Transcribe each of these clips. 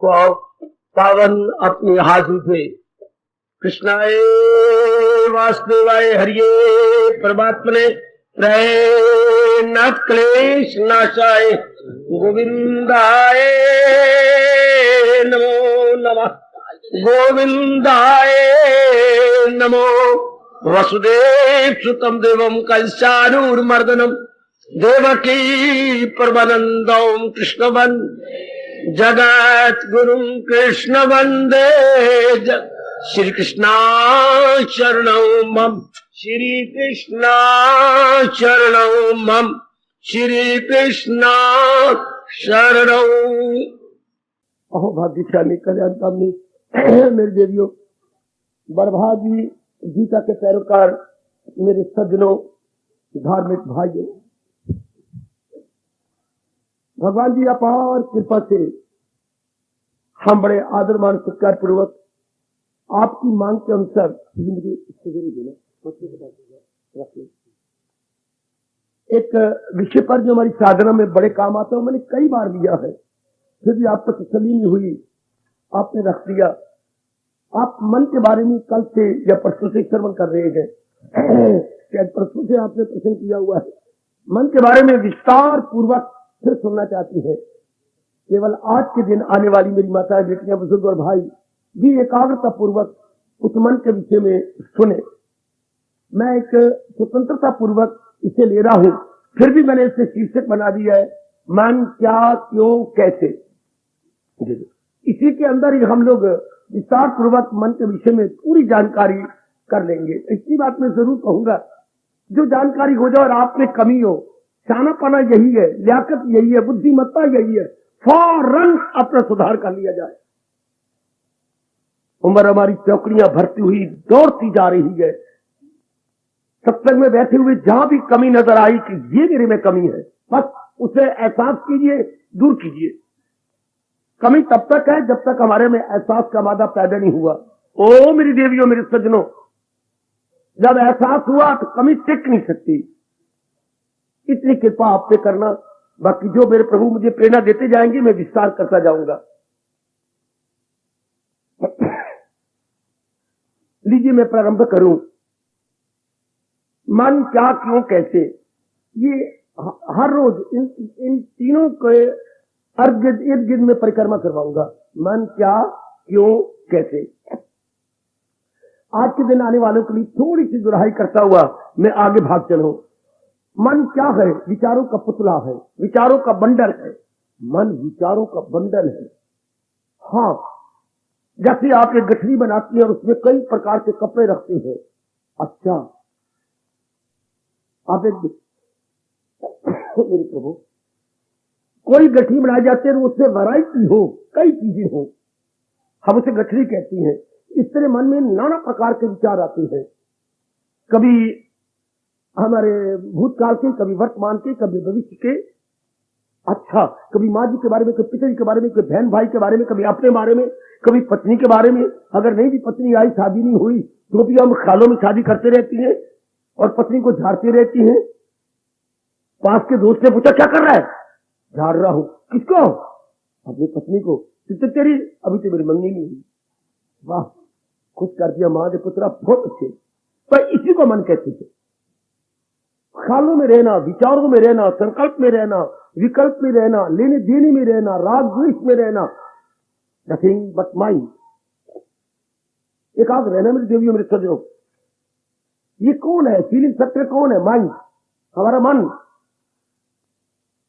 पावन अपनी हाथों से कृष्णाय वासुदेवाय हरिये परमात्मने नाथ क्लेश नाशाय गोविंदाय नमो नमः गोविंदाय नमो वसुदेव सुतम देवम कंसानूरमर्दनम देवकी परमानंदम कृष्ण जगत गुरु कृष्ण वंदे श्री कृष्णा शरणं मम श्री कृष्णा शरणं मम श्री कृष्णा शरणं। अहो भाग्यशाली कल्याणकामी मेरे देवियों, बरभागी गीता के पैरोकार मेरे सज्जनों, धार्मिक भाइयों, भगवान जी अपार कृपा से हम बड़े आदर मान सत्कार पूर्वक आपकी मांग के अनुसार मुझे एक विषय पर जो हमारी साधना में बड़े काम आता है, मैंने कई बार लिया है, फिर भी आप तक तसल्ली नहीं हुई, आपने रख दिया। आप मन के बारे में कल से या परसों से श्रवण कर रहे हैं, शायद परसों से आपने प्रश्न किया हुआ है, मन के बारे में विस्तार पूर्वक फिर सुनना चाहती है। केवल आज के दिन आने वाली मेरी माताएं, बेटियां, बुजुर्ग और भाई भी एकाग्रता पूर्वक उस मन के विषय में सुने। मैं एक स्वतंत्रता पूर्वक इसे ले रहा हूं, फिर भी मैंने इसे शीर्षक बना दिया है, मन क्या, क्यों, कैसे। इसी के अंदर ही हम लोग विस्तार पूर्वक मन के विषय में पूरी जानकारी कर लेंगे। इसी बात में जरूर कहूंगा, जो जानकारी हो जाए और आप में कमी हो, शानापना यही है, लियाकत यही है, बुद्धिमत्ता यही है, फौरन अपना सुधार कर लिया जाए। उम्र हमारी चौकड़ियां भरती हुई दौड़ती जा रही है। सत्संग में बैठे हुए जहां भी कमी नजर आई कि ये मेरे में कमी है, बस उसे एहसास कीजिए, दूर कीजिए। कमी तब तक है जब तक हमारे में एहसास का मादा पैदा नहीं हुआ। ओ मेरी देवियों, मेरे सज्जनों, जब एहसास हुआ तो कमी टिक नहीं सकती। इतनी कृपा आप पे करना, बाकी जो मेरे प्रभु मुझे प्रेरणा देते जाएंगे मैं विस्तार करता जाऊंगा। लीजिए मैं प्रारंभ करूं। मन क्या, क्यों, कैसे, ये हर रोज इन तीनों के इर्द गिर्द में परिक्रमा करवाऊंगा। मन क्या, क्यों, कैसे। आज के दिन आने वालों के लिए थोड़ी सी दुहाई करता हुआ मैं आगे भाग चलूं। मन क्या है? विचारों का पुतला है, विचारों का बंडल है। मन विचारों का बंडल है। हाँ, जैसे आप एक गठरी बनाती है और उसमें कई प्रकार के कपड़े रखते हैं। अच्छा, आप एक मेरे प्रभु कोई गठरी बनाई जाती है और उसमें वैरायटी हो, कई चीजें हो, हम उसे गठरी कहती हैं। इस तरह मन में नाना प्रकार के विचार आते हैं, कभी हमारे भूतकाल के, कभी वर्तमान के, कभी भविष्य के। अच्छा, कभी माँ जी के बारे में, कभी पिताजी के बारे में, कभी बहन भाई के बारे में, कभी अपने बारे में, कभी पत्नी के बारे में। अगर नहीं भी पत्नी आई, शादी नहीं हुई, तो भी हम ख्यालों में शादी करते रहती हैं और पत्नी को झाड़ती रहती हैं। पास के दोस्त ने पूछा क्या कर रहा है? झाड़ रहा हूं। किसको? अपनी पत्नी को। तेरी अभी तो मेरी मंगनी नहीं हुई। वाह, खुश कर दिया माँ ने पुत्रा, बहुत अच्छे। पर इसी को मन कहते थे। ख्यालों में रहना, विचारों में रहना, संकल्प में रहना, विकल्प में रहना, लेने देने में रहना, राग द्वेष में रहना, नथिंग बट माइंड। एकाग्र रहना मेरी देवियों, मेरे सज्जनों। ये कौन है? फीलिंग सेक्टर कौन है? माइंड, हमारा मन,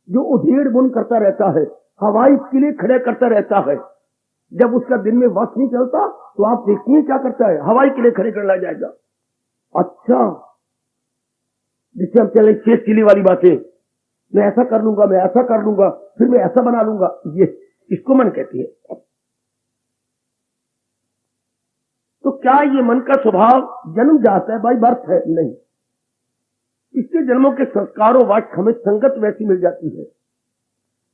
जो उधेड़ बुन करता रहता है, हवाई किले खड़े करता रहता है। जब उसका दिन में वश नहीं चलता तो आप देखिए क्या करता है, हवाई किले खड़े कर ला जाएगा। अच्छा, जिससे हम चले शेष किले वाली बातें, मैं ऐसा कर लूंगा, मैं ऐसा कर लूंगा, फिर मैं ऐसा बना लूंगा, ये इसको मन कहती है। तो क्या ये मन का स्वभाव जन्म जाता है, बाई बर्थ है? नहीं, इसके जन्मों के संस्कारों वश हमें संगत वैसी मिल जाती है।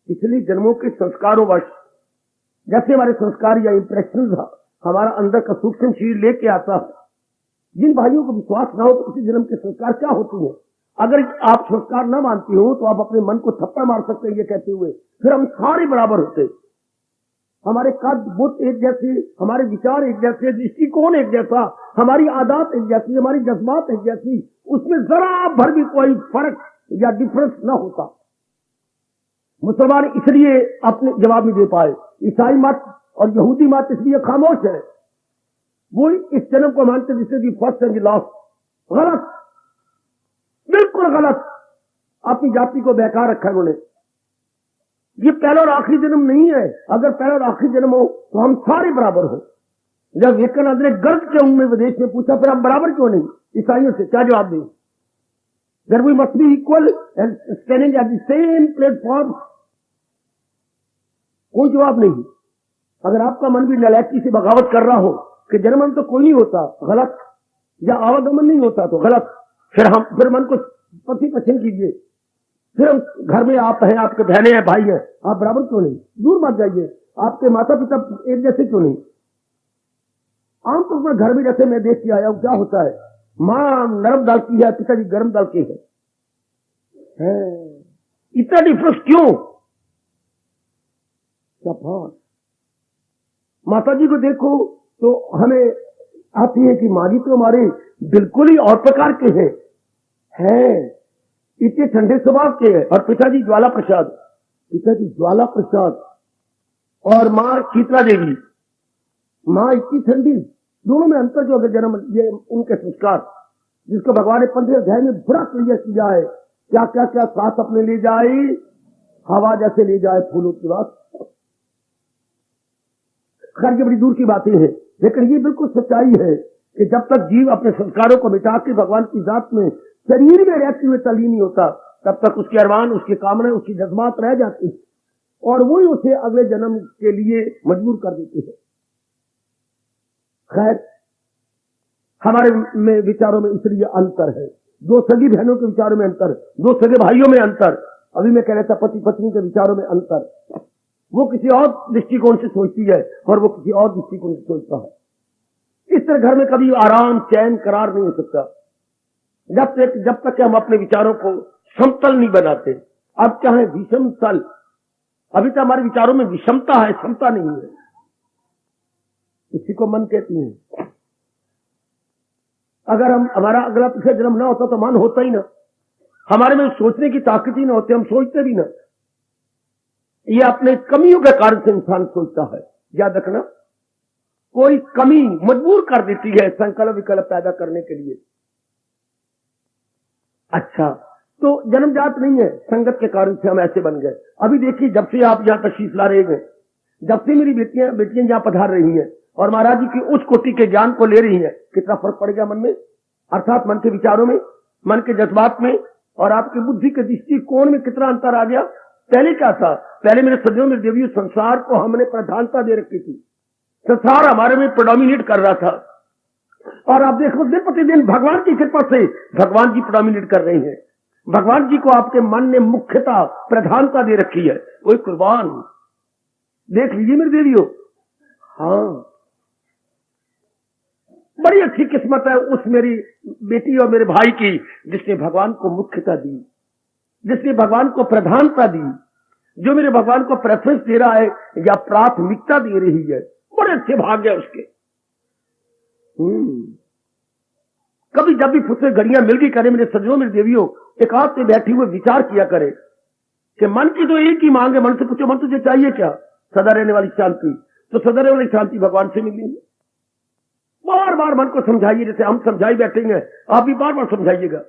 इसलिए जन्मों के संस्कारों वश, जैसे हमारे संस्कार या इंप्रेशन हमारा अंदर का सूक्ष्म शरीर लेके आता है। जिन भाइयों को विश्वास ना हो तो उसी जन्म के संस्कार क्या होते हैं, अगर आप संस्कार ना मानती हो तो आप अपने मन को थप्पड़ मार सकते हैं ये कहते हुए, फिर हम सारे बराबर होते। हमारे कद बुत एक जैसे, हमारे विचार एक जैसे, दृष्टिकोण एक जैसा, हमारी आदत एक जैसी, हमारी जज्बात एक जैसी, उसमें जरा भर भी कोई फर्क या डिफरेंस न होता। मुसलमान इसलिए अपने जवाब नहीं दे पाए, ईसाई मत और यहूदी मत इसलिए खामोश है। वो इस जन्म को मानते जिससे कि फर्स्ट एंड लास्ट। गलत, बिल्कुल गलत। अपनी जाति को बेकार रखा उन्होंने। ये पहला और आखिरी जन्म नहीं है। अगर पहला और आखिरी जन्म हो तो हम सारे बराबर हो। जब विवेकानंद ने गर्द के उम्र में विदेश में पूछा फिर हम बराबर क्यों नहीं ईसाइयों से, क्या जवाब दें? That we must be equal and standing at the same platform। कोई जवाब नहीं। अगर आपका मन भी नालायकी से बगावत कर रहा हो कि जन्म तो कोई नहीं होता, गलत, या आवागमन नहीं होता तो गलत, फिर मन को पति पसंद कीजिए। फिर हम घर में आप हैं, आपके बहनें हैं, भाई हैं, आप बराबर क्यों नहीं? दूर मत जाइए। आपके माता पिता एक जैसे क्यों नहीं? आमतौर पर घर में जैसे मैं देख के आया हूं, क्या होता है, माँ नरम दाल की है, पिताजी गर्म दाल के है। इतना डिफरेंस क्यों? माता जी को देखो तो हमें आती है कि माँ जी तो हमारे बिल्कुल ही और प्रकार के हैं, इतने ठंडे स्वभाव के हैं। और पिताजी ज्वाला प्रसाद और माँ शीतला देवी, माँ इतनी ठंडी। दोनों में अंतर जो अगर जन्म, ये उनके संस्कार जिसको भगवान ने 15 अध्याय में बड़ा क्लियर किया है, क्या क्या क्या साथ अपने ले जाए, हवा जैसे ले जाए फूलों की बात। खैर ये बड़ी दूर की बातें हैं, लेकिन ये बिल्कुल सच्चाई है कि जब तक जीव अपने संस्कारों को मिटा के भगवान की जात में शरीर में रहते हुए तल्लीन नहीं होता, तब तक उसके अरमान, उसकी कामनाएं, उसकी जज्बात रह जाती है और वही उसे अगले जन्म के लिए मजबूर कर देती है। खैर हमारे में विचारों में इसलिए अंतर है। दो सगी बहनों के विचारों में अंतर, दो सगे भाइयों में अंतर, अभी मैं कह रहा था पति पत्नी के विचारों में अंतर। वो किसी और दृष्टिकोण से सोचती है और वो किसी और दृष्टिकोण से सोचता है। इस तरह घर में कभी आराम, चैन, करार नहीं हो सकता जब तक हम अपने विचारों को समतल नहीं बनाते। अब चाहे विषम तल, अभी तो हमारे विचारों में विषमता है, समता नहीं है। इसी को मन कहती है। अगर हमारा अगला पिछला जन्म ना होता तो मन होता ही ना, हमारे में सोचने की ताकत ही ना होती, हम सोचते भी ना। ये अपने कमियों के कारण से इंसान सोचता है। याद रखना, कोई कमी मजबूर कर देती है संकल्प विकल्प पैदा करने के लिए। अच्छा, तो जन्मजात नहीं है, संगत के कारण से हम ऐसे बन गए। अभी देखिए, जब से आप यहां तशरीफ ला रहे हैं, जब से मेरी बेटियां यहां पधार रही हैं और महाराज जी की उच्च कोटि के ज्ञान को ले रही हैं, कितना फर्क पड़ गया मन में, अर्थात मन के विचारों में, मन के जज्बात में और आपकी बुद्धि के दृष्टिकोण में कितना अंतर आ गया। पहले क्या था? पहले मेरे सदियों में देवियों संसार को हमने प्रधानता दे रखी थी, संसार हमारे में प्रोडोमिनेट कर रहा था। और आप देखो दिन प्रतिदिन भगवान की कृपा से भगवान जी प्रोडोमिनेट कर रहे हैं। भगवान जी को आपके मन ने मुख्यता, प्रधानता दे रखी है। कोई कुर्बान, देख लीजिए मेरे देवियों। हाँ, बड़ी अच्छी किस्मत है उस मेरी बेटी और मेरे भाई की जिसने भगवान को मुख्यता दी, जिसने भगवान को प्रधानता दी, जो मेरे भगवान को प्रेफरेंस दे रहा है या प्राथमिकता दे रही है। बड़े अच्छे भाग्य उसके। कभी जब भी फुर्सत घड़ियां मिल गई करे मेरे सज्जनों, मेरे देवियों, एक हाथ से बैठी हुए विचार किया करे कि मन की तो एक ही मांग है। मन से पूछो, मन तुझे चाहिए क्या? सदा रहने वाली शांति। तो सदा रहने वाली शांति भगवान से मिली है। बार बार मन को समझाइए, जैसे हम समझाई बैठेंगे, आप भी बार बार समझाइएगा।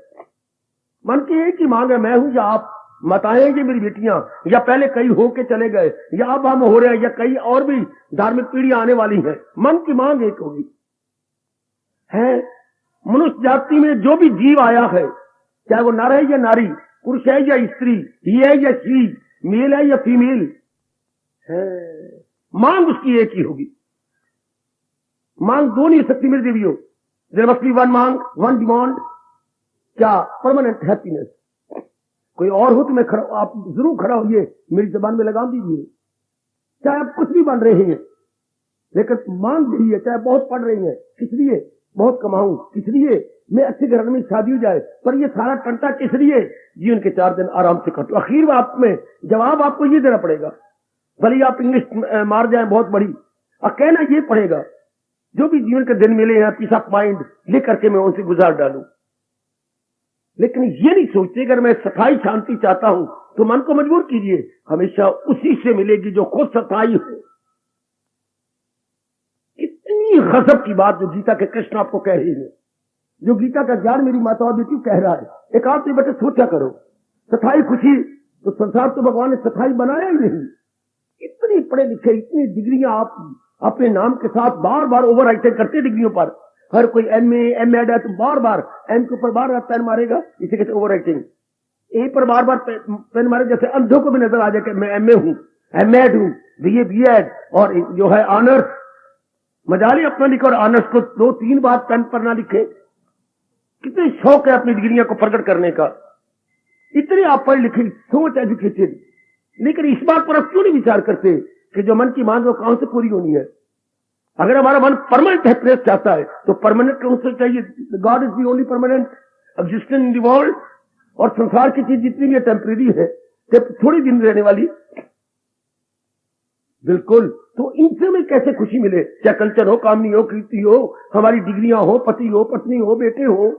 मन की एक ही मांग है, मैं हूं या आप। मत आएंगे मेरी बेटियां, या पहले कई होके चले गए, या अब हम हो रहे हैं, या कई और भी धार्मिक पीढ़ियां आने वाली हैं। मन की मांग एक होगी है। मनुष्य जाति में जो भी जीव आया है, चाहे वो नर है या नारी, पुरुष है या स्त्री, ही है या शी, मेल है या फीमेल है, मांग उसकी एक ही होगी। मांग दो नहीं सकती मेरे देवियों। देयर मस्ट बी वन मांग, वन डिमांड। क्या? Permanent happiness. कोई और हो तो मैं खड़ा, आप जरूर खड़ा होइए, मेरी जबान में लगा दीजिए। चाहे आप कुछ भी बन रहे हैं, लेकिन मांग यही है। चाहे बहुत पढ़ रही हैं, किस लिए? बहुत कमाऊं, किस लिए? मैं अच्छे घर में शादी हो जाए। पर ये सारा टंटा किस लिए? जीवन के 4 दिन आराम से कटो। आखिर में जवाब आपको ये देना पड़ेगा। भले ही आप इंग्लिश मार जाए बहुत बड़ी, और कहना ये पड़ेगा जो भी जीवन के दिन मिले हैं पीस ऑफ माइंड लेकर के मैं उनसे गुजार डालूं। लेकिन ये नहीं सोचते अगर मैं सफाई शांति चाहता हूं तो मन को मजबूर कीजिए, हमेशा उसी से मिलेगी जो खुद सफाई हो। इतनी गजब की बात जो गीता के कृष्ण आपको कह रही है, जो गीता का ज्ञान मेरी माता और बेटी कह रहा है। एक आप तो बेटे सोचा करो, सफाई खुशी तो संसार तो भगवान ने सफाई बनाया ही नहीं। इतनी पढ़े लिखे, इतनी डिग्रियां आप अपने नाम के साथ बार बार ओवर राइटिंग करते डिग्रियों पर। हर कोई एमए एमएड है तो बार बार एम के ऊपर बार बार पेन मारेगा, इसे कहते ओवर राइटिंग। ए पर बार बार पेन मारे, जैसे अंधों को भी नजर आ जाए कि मैं एमए हूं, एमएड हूं, बीए बीएड और जो है ऑनर्स। मजाली अपना लिखे और ऑनर्स को 2-3 बार पेन पर ना लिखे। कितने शौक है अपनी डिग्रियां को प्रकट करने का। इतने आप पढ़ लिखे, सोच एजुकेटेड, लेकिन इस बात पर आप क्यों नहीं विचार करते कि जो मन की मांग वो कहां से पूरी होनी है। अगर हमारा मन परमानेंट हैप्पीनेस चाहता है तो परमानेंट कौन से चाहिए। God is the only permanent existence in the world. और संसार की चीज जितनी भी टेम्परेरी है, थोड़ी दिन रहने वाली, बिल्कुल। तो इनसे में कैसे खुशी मिले, चाहे कल्चर हो, कामनी हो, कीर्ति हो, हमारी डिग्रियां हो, पति हो, पत्नी हो, बेटे हो,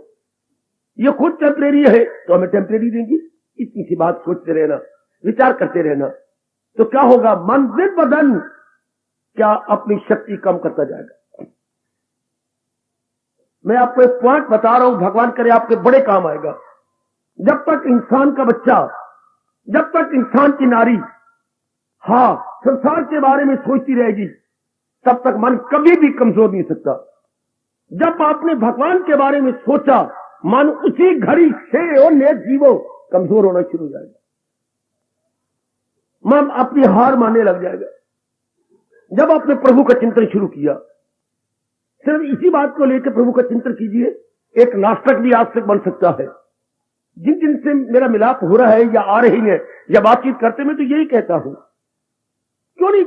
ये खुद टेम्परेरी है तो हमें टेम्परेरी देंगी। इतनी सी बात सोचते रहना, विचार करते रहना, तो क्या होगा, मन दिन ब दिन क्या अपनी शक्ति कम करता जाएगा। मैं आपको एक पॉइंट बता रहा हूं, भगवान करे आपके बड़े काम आएगा। जब तक इंसान का बच्चा, जब तक इंसान की नारी संसार के बारे में सोचती रहेगी, तब तक मन कभी भी कमजोर नहीं सकता। जब आपने भगवान के बारे में सोचा, मन उसी घड़ी से और नेक जीवो कमजोर होना शुरू हो जाएगा। मन अपनी हार मानने लग जाएगा। जब आपने प्रभु का चिंतन शुरू किया, सिर्फ इसी बात को लेकर प्रभु का चिंतन कीजिए, एक नास्तिक भी आस्तिक बन सकता है। जिन जिनसे मेरा मिलाप हो रहा है या आ रही है या बातचीत करते मैं तो यही कहता हूं, क्यों नहीं,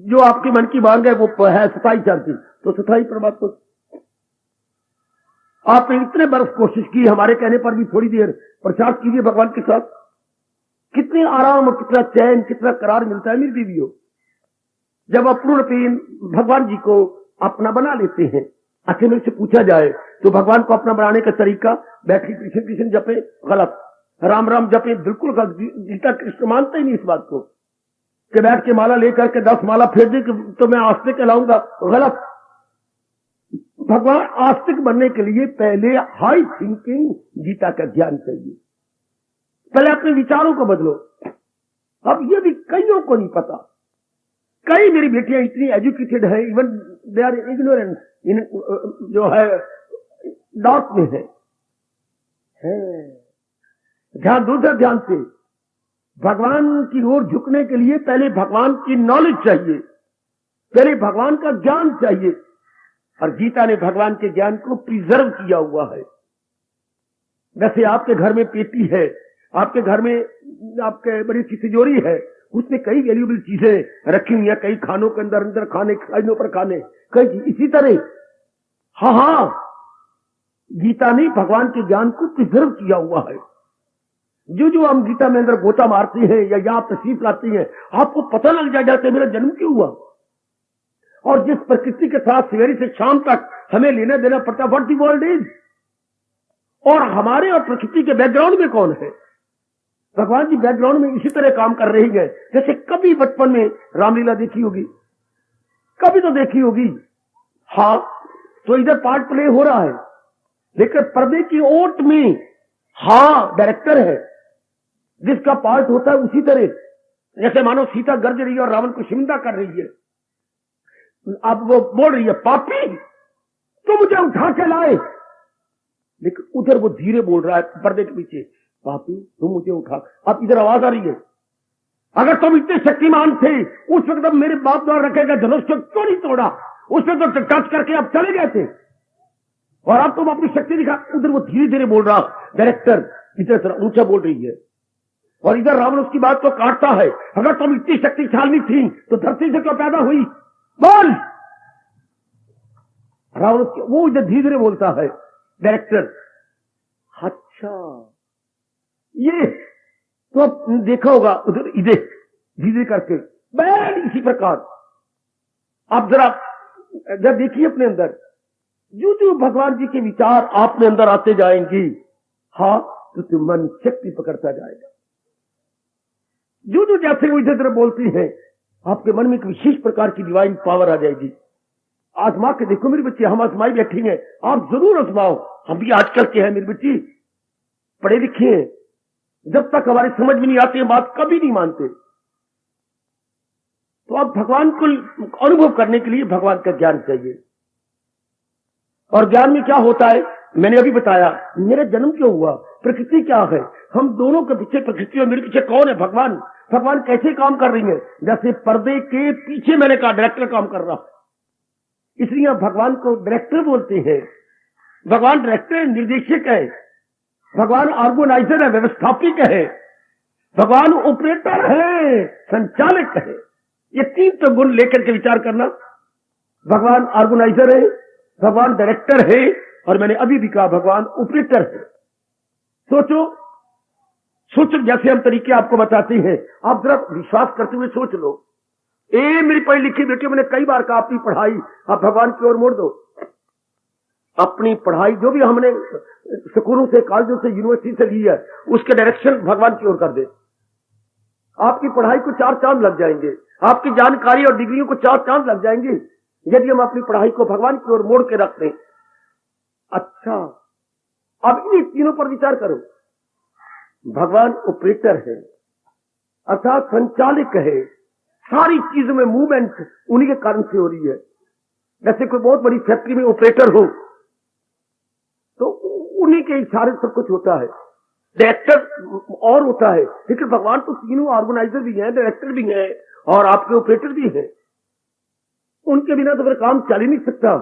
जो आपके मन की मांग है वो है सफाई शांति, तो सफाई परमात्मा। आपने इतने बरस कोशिश की, हमारे कहने पर भी थोड़ी देर प्रसाद कीजिए भगवान के साथ। कितने आराम और कितना चैन, कितना करार मिलता है मेरी बीवियों, जब आप पूर्ण प्रेम भगवान जी को अपना बना लेते हैं। अच्छे मेरे से पूछा जाए तो भगवान को अपना बनाने का तरीका, बैठ के कृष्ण कृष्ण जपे गलत, राम राम जपे बिल्कुल गलत। गीता कृष्ण मानते ही नहीं इस बात को कि बैठ के माला लेकर के 10 माला फेर दे तो मैं आस्तिक कहलाऊंगा, गलत। भगवान आस्तिक बनने के लिए पहले हाई थिंकिंग गीता का ज्ञान चाहिए। पहले अपने विचारों को बदलो। अब ये भी कईयों को नहीं पता। कई मेरी बेटियां इतनी एजुकेटेड है, इवन दे आर इग्नोरेंट इन जो है डाउट में है। ध्यान दूसरा ध्यान से, भगवान की ओर झुकने के लिए पहले भगवान की नॉलेज चाहिए, पहले भगवान का ज्ञान चाहिए। और गीता ने भगवान के ज्ञान को प्रिजर्व किया हुआ है। वैसे आपके घर में पेटी है, आपके घर में आपके बड़ी सी तिजोरी है, उसमें कई वैल्यूएबल चीजें रखी हुई है, कई खानों के अंदर अंदर खाने, खानों पर खाने, कई इसी तरह। हाँ, गीता ने भगवान के ज्ञान को प्रिजर्व किया हुआ है। जो जो हम गीता में अंदर गोता मारते हैं या आप तशरीफ लाते हैं, आपको पता लग जाता है मेरा जन्म क्यों हुआ। और जिस प्रकृति के साथ सवेरे से शाम तक हमें लेना देना पड़ता, व्हाट द वर्ल्ड इज, और हमारे और प्रकृति के बैकग्राउंड में कौन है। भगवान जी बैकग्राउंड में इसी तरह काम कर रही है जैसे कभी बचपन में रामलीला देखी होगी, कभी तो देखी होगी। हाँ, तो इधर पार्ट प्ले हो रहा है, लेकिन पर्दे की ओट में डायरेक्टर है जिसका पार्ट होता है उसी तरह। जैसे मानो सीता गर्ज रही है और रावण को शर्मिंदा कर रही है। अब वो बोल रही है, पापी तो मुझे उठा के लाए, लेकिन उधर वो धीरे बोल रहा है पर्दे के पीछे, पापी तुम मुझे उठा। अब इधर आवाज आ रही है, अगर तुम इतने शक्तिमान थे उस वक्त अब मेरे बाप द्वारा रखेगा धनुष को क्यों नहीं तोड़ा, उसमें तो टच करके अब चले गए थे, और अब तुम अपनी शक्ति दिखा। उधर वो धीरे धीरे बोल रहा डायरेक्टर, इधर तरह ऊंचा बोल रही है, और इधर रावण उसकी बात को काटता है, अगर तुम इतनी शक्तिशाली थी तो धरती से क्यों पैदा हुई, बोल। रावण वो इधर धीरे धीरे बोलता है डायरेक्टर, अच्छा ये तो अब देखा होगा उधर, इधर धीरे करके बैल इसी प्रकार आप जरा जब देखिए अपने अंदर, जो भगवान जी के विचार आपने अंदर आते जाएंगे, हाँ, तो मन शक्ति पकड़ता जाएगा। जो जैसे वो इधर उधर बोलती है, आपके मन में एक विशेष प्रकार की डिवाइन पावर आ जाएगी। आजमा के देखो मेरे बच्चे, हम आजमाई बैठे हैं, आप जरूर आजमाओ। हम भी आजकल के हैं मेरे बच्चे, पढ़े लिखे हैं, जब तक हमारे समझ में नहीं आती है बात कभी नहीं मानते। तो आप भगवान को अनुभव करने के लिए भगवान का ज्ञान चाहिए। और ज्ञान में क्या होता है, मैंने अभी बताया, मेरा जन्म क्यों हुआ, प्रकृति क्या है, हम दोनों के पीछे प्रकृति और मेरे पीछे कौन है, भगवान। भगवान कैसे काम कर रही है, जैसे पर्दे के पीछे मैंने कहा डायरेक्टर काम कर रहा, इसलिए भगवान को डायरेक्टर बोलते हैं। भगवान डायरेक्टर है, निर्देशक है, भगवान ऑर्गेनाइजर है, व्यवस्थापक है, भगवान ऑपरेटर है, संचालक है। ये तीन तो गुण लेकर के विचार करना। भगवान ऑर्गेनाइजर है, भगवान डायरेक्टर है, और मैंने अभी भी कहा भगवान ऑपरेटर है। सोचो, जैसे हम तरीके आपको बताते हैं, आप जरा विश्वास करते हुए सोच लो। मेरी पढ़ी लिखी बेटी, मैंने कई बार कहा अपनी पढ़ाई आप भगवान की ओर मोड़ दो। अपनी पढ़ाई जो भी हमने स्कूलों से, कॉलेजों से, यूनिवर्सिटी से ली है, उसके डायरेक्शन भगवान की ओर कर दे। आपकी पढ़ाई को 4 चांद लग जाएंगे, आपकी जानकारी और डिग्रियों को 4 चांद लग जाएंगे, यदि हम अपनी पढ़ाई को भगवान की ओर मोड़ के रखते। अच्छा, अब इन तीनों पर विचार करो। भगवान ऑपरेटर है, अर्थात संचालक है, सारी चीजों में मूवमेंट उन्हीं के कारण से हो रही है। जैसे कोई बहुत बड़ी फैक्ट्री में ऑपरेटर हो तो उन्हीं के इशारे सब कुछ होता है। डायरेक्टर और होता है, लेकिन भगवान तो तीनों ऑर्गेनाइजर भी हैं, डायरेक्टर भी हैं और आपके ऑपरेटर भी हैं। उनके बिना तो फिर काम चल ही नहीं सकता।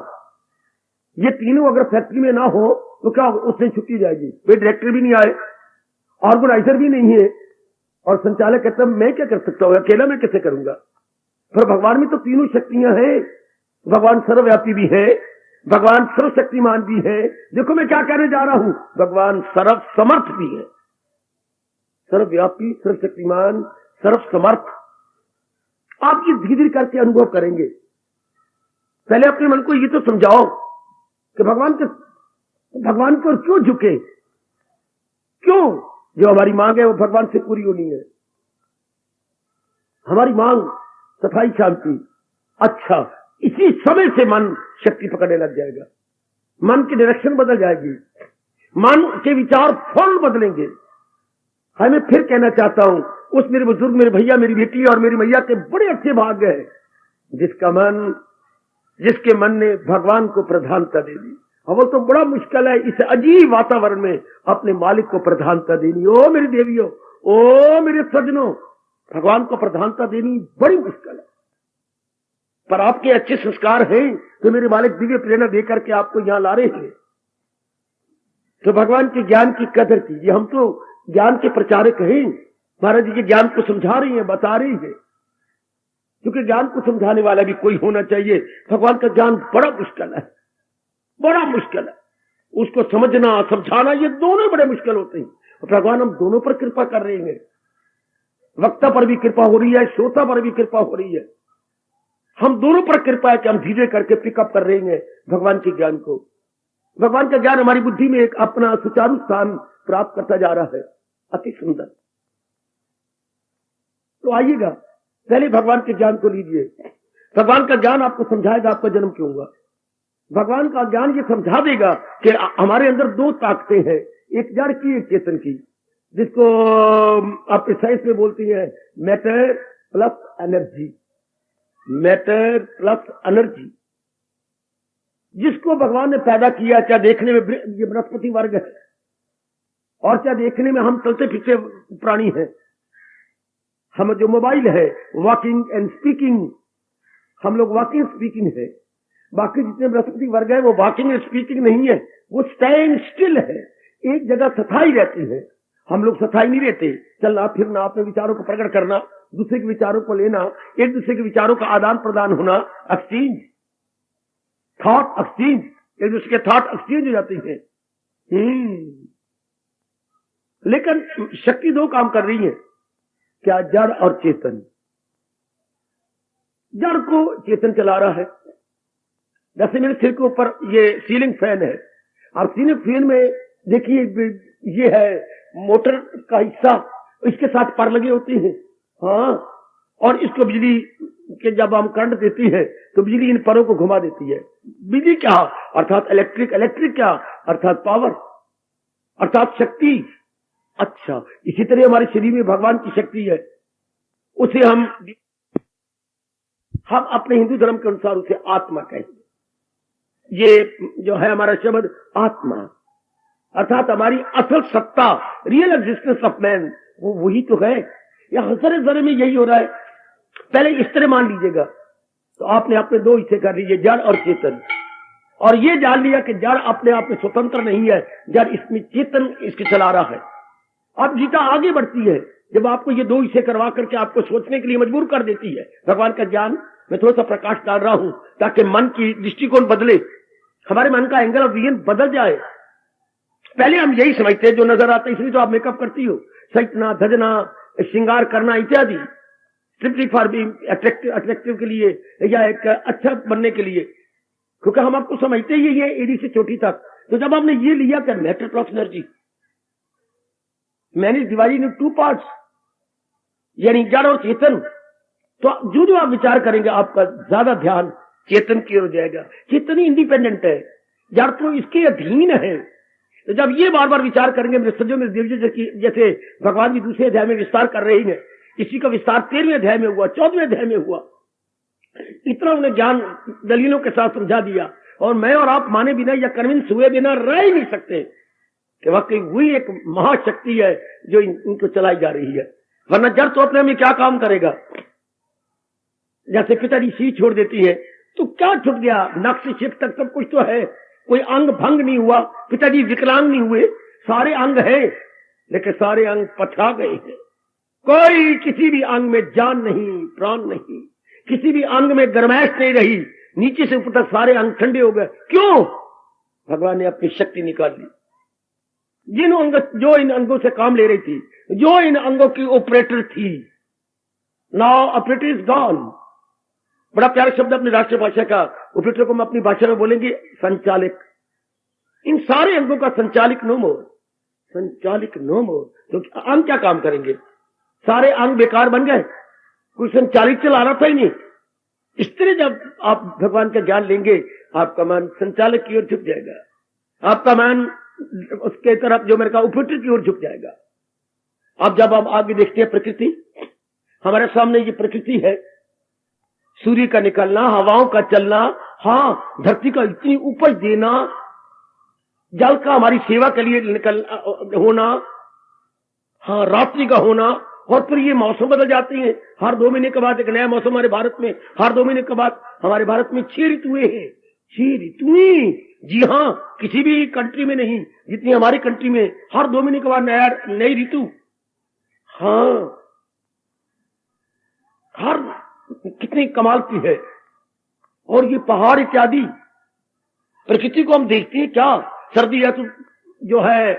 ये तीनों अगर फैक्ट्री में ना हो तो क्या उससे छुट्टी जाएगी। वे डायरेक्टर भी नहीं आए, ऑर्गेनाइजर भी नहीं है, और संचालक कहता मैं क्या कर सकता हूं, अकेला मैं कैसे करूंगा। पर भगवान में तो तीनों शक्तियां हैं। भगवान सर्वव्यापी भी है, भगवान सर्वशक्तिमान भी है। देखो मैं क्या कहने जा रहा हूं, भगवान सर्व समर्थ भी है, सर्वव्यापी, सर्वशक्तिमान, सर्व समर्थ। आप ये धीरे धीरे करके अनुभव करेंगे। पहले अपने मन को ये तो समझाओ कि भगवान की ओर क्यों झुके, क्यों जो हमारी मांग है वो भगवान से पूरी होनी है। हमारी मांग सफाई, शांति, अच्छा, इसी समय से मन शक्ति पकड़ने लग जाएगा, मन की डायरेक्शन बदल जाएगी, मन के विचार फौरन बदलेंगे। हाँ, मैं फिर कहना चाहता हूं, उस मेरे बुजुर्ग, मेरे भैया, मेरी बेटी और मेरी मैया के बड़े अच्छे भाग्य है जिसके मन ने भगवान को प्रधानता दे दी। और वो तो बड़ा मुश्किल है इस अजीब वातावरण में अपने मालिक को प्रधानता देनी। ओ मेरी देवियों, ओ मेरे सज्जनों, भगवान को प्रधानता देनी बड़ी मुश्किल है। पर आपके अच्छे संस्कार हैं तो मेरे मालिक दिव्य प्रेरणा देकर के आपको यहां ला रहे हैं। तो भगवान के ज्ञान की कदर कीजिए। हम तो ज्ञान के प्रचारक हैं, महाराज जी के ज्ञान को समझा रही हैं, बता रही हैं, क्योंकि ज्ञान को समझाने वाला भी कोई होना चाहिए। भगवान का ज्ञान बड़ा मुश्किल है, बड़ा मुश्किल है। उसको समझना, समझाना, ये दोनों बड़े मुश्किल होते हैं। भगवान हम दोनों पर कृपा कर रहे हैं। वक्ता पर भी कृपा हो रही है, श्रोता पर भी कृपा हो रही है। हम दोनों पर कृपा है कि हम धीरे करके पिकअप कर रहे हैं भगवान के ज्ञान को। भगवान का ज्ञान हमारी बुद्धि में एक अपना सुचारू स्थान प्राप्त करता जा रहा है। अति सुंदर। तो आइएगा, पहले भगवान के ज्ञान को लीजिए। भगवान का ज्ञान आपको समझाएगा आपका जन्म क्यों हुआ। भगवान का ज्ञान ये समझा देगा कि हमारे अंदर 2 ताकतें हैं, एक जड़ की, एक चेतन की, जिसको आप साइंस में बोलती हैं matter plus energy. Matter plus energy, जिसको भगवान ने पैदा किया, चाहे देखने में ये बृहस्पति वर्ग है और चाहे देखने में हम चलते फिरते प्राणी हैं। हम जो मोबाइल है, वॉकिंग एंड स्पीकिंग, हम लोग वॉकिंग स्पीकिंग है। बाकी जितने बृहस्पति वर्ग है वो वॉकिंग एंड स्पीकिंग नहीं है, वो स्टैंड स्टिल है, एक जगह स्थायी रहती है। हम लोग स्थायी नहीं रहते, चलना फिरना, अपने विचारों को प्रकट करना, दूसरे के विचारों को लेना, एक दूसरे के विचारों का आदान प्रदान होना, एक्सचेंज, थॉट एक्सचेंज, एक दूसरे के थॉट एक्सचेंज हो जाती है। लेकिन शक्ति 2 काम कर रही है, क्या, जड़ और चेतन। जड़ को चेतन चला रहा है। जैसे मेरे सिर के ऊपर ये सीलिंग फैन है, और सीलिंग फैन में देखिए ये है मोटर का हिस्सा, इसके साथ पर लगे होते हैं। हाँ, और इसको बिजली के जब हम करंट देती है तो बिजली इन परों को घुमा देती है। बिजली क्या अर्थात इलेक्ट्रिक, इलेक्ट्रिक क्या अर्थात पावर, अर्थात शक्ति। अच्छा, इसी तरह हमारे शरीर में भगवान की शक्ति है, उसे हम अपने हिंदू धर्म के अनुसार उसे आत्मा कहेंगे। ये जो है हमारा शब्द आत्मा, अर्थात हमारी असल सत्ता, रियल एग्जिस्टेंस ऑफ मैन, वो वही तो है। यहाँ सारे जरे में यही हो रहा है। पहले इस तरह मान लीजिएगा तो आपने अपने दो हिस्से कर लीजिए, जड़ और चेतन, और ये जान लिया कि जड़ अपने आप में स्वतंत्र नहीं है, जड़ इसमें चेतन इसके चला रहा है। अब गीता आगे बढ़ती है जब आपको ये दो हिस्से करवा करके आपको सोचने के लिए मजबूर कर देती है। भगवान का ज्ञान मैं थोड़ा सा प्रकाश डाल रहा हूं ताकि मन की दृष्टिकोण बदले, हमारे मन का एंगल ऑफ विजन बदल जाए। पहले हम यही समझते हैं जो नजर आता है, इसलिए तो आप मेकअप करती हो, सजना धजना श्रृंगार करना इत्यादि, सिंपली फॉर बीइंग अट्रैक्टिव के लिए या एक अच्छा बनने के लिए, क्योंकि हम आपको समझते ही ये एडी से चोटी तक। तो जब आपने ये लिया कि मैटर प्लस एनर्जी, मैंने डिवाइडेड इन टू पार्ट्स, यानी जड़ और चेतन, तो जो जो आप विचार करेंगे आपका ज्यादा ध्यान चेतन की ओर जाएगा। चेतन ही इंडिपेंडेंट है, जड़ तो इसके अधीन है। तो जब ये बार बार विचार करेंगे, मेरे सज्जों में देवजी जैसे भगवान जी दूसरे अध्याय में विस्तार कर रहे हैं, इसी का विस्तार 13वें अध्याय में हुआ, 14वें अध्याय में हुआ। इतना उन्हें ज्ञान दलीलों के साथ समझा दिया, और मैं और आप माने बिना या कन्विंस हुए बिना रह ही नहीं सकते कि वाकई वही एक महाशक्ति है जो इनको चलाई जा रही है। वरना जड़ तो अपने में क्या काम करेगा। जैसे पिताजी सी छोड़ देती है तो क्या छूट गया, नक से शिव तक सब कुछ तो है, कोई अंग भंग नहीं हुआ, पिताजी विकलांग नहीं हुए, सारे अंग है, लेकिन सारे अंग पछा गए हैं। कोई किसी भी अंग में जान नहीं, प्राण नहीं, किसी भी अंग में गर्माइश नहीं रही, नीचे से ऊपर तक सारे अंग ठंडे हो गए। क्यों? भगवान ने अपनी शक्ति निकाल ली। जिन अंग जो इन अंगों से काम ले रही थी, जो इन अंगों की ऑपरेटर थी, नाउ ऑपरेटर इज गॉन। बड़ा प्यारा शब्द अपनी राष्ट्रीय भाषा का, ऑपरेटर को हम अपनी भाषा में बोलेंगे संचालक। इन सारे अंगों का संचालक नो मोर, संचालक नो मोर। तो अंग क्या काम करेंगे? सारे अंग बेकार बन गए, कोई संचालित चला रहा था ही नहीं। इस तरह जब आप भगवान का ज्ञान लेंगे, आपका मन संचालक की ओर झुक जाएगा, आपका मन उसके तरफ जो मेरे का ऑपरेटर की ओर झुक जाएगा। अब जब आप आगे देखते हैं प्रकृति, हमारे सामने ये प्रकृति है, सूर्य का निकलना, हवाओं का चलना, हाँ धरती का इतनी उपज देना, जल का हमारी सेवा के लिए निकल होना, हाँ रात्रि का होना, और फिर ये मौसम बदल जाते हैं। हर 2 महीने के बाद एक नया मौसम हमारे भारत में, हर 2 महीने के बाद हमारे भारत में 6 ऋतुएं हैं। 6 ऋतुएं, जी हाँ, किसी भी कंट्री में नहीं जितनी हमारी कंट्री में, हर 2 महीने के बाद नई ऋतु। हाँ, हर कितनी कमाल की है। और ये पहाड़ इत्यादि प्रकृति को हम देखते हैं क्या, सर्दी है तो जो है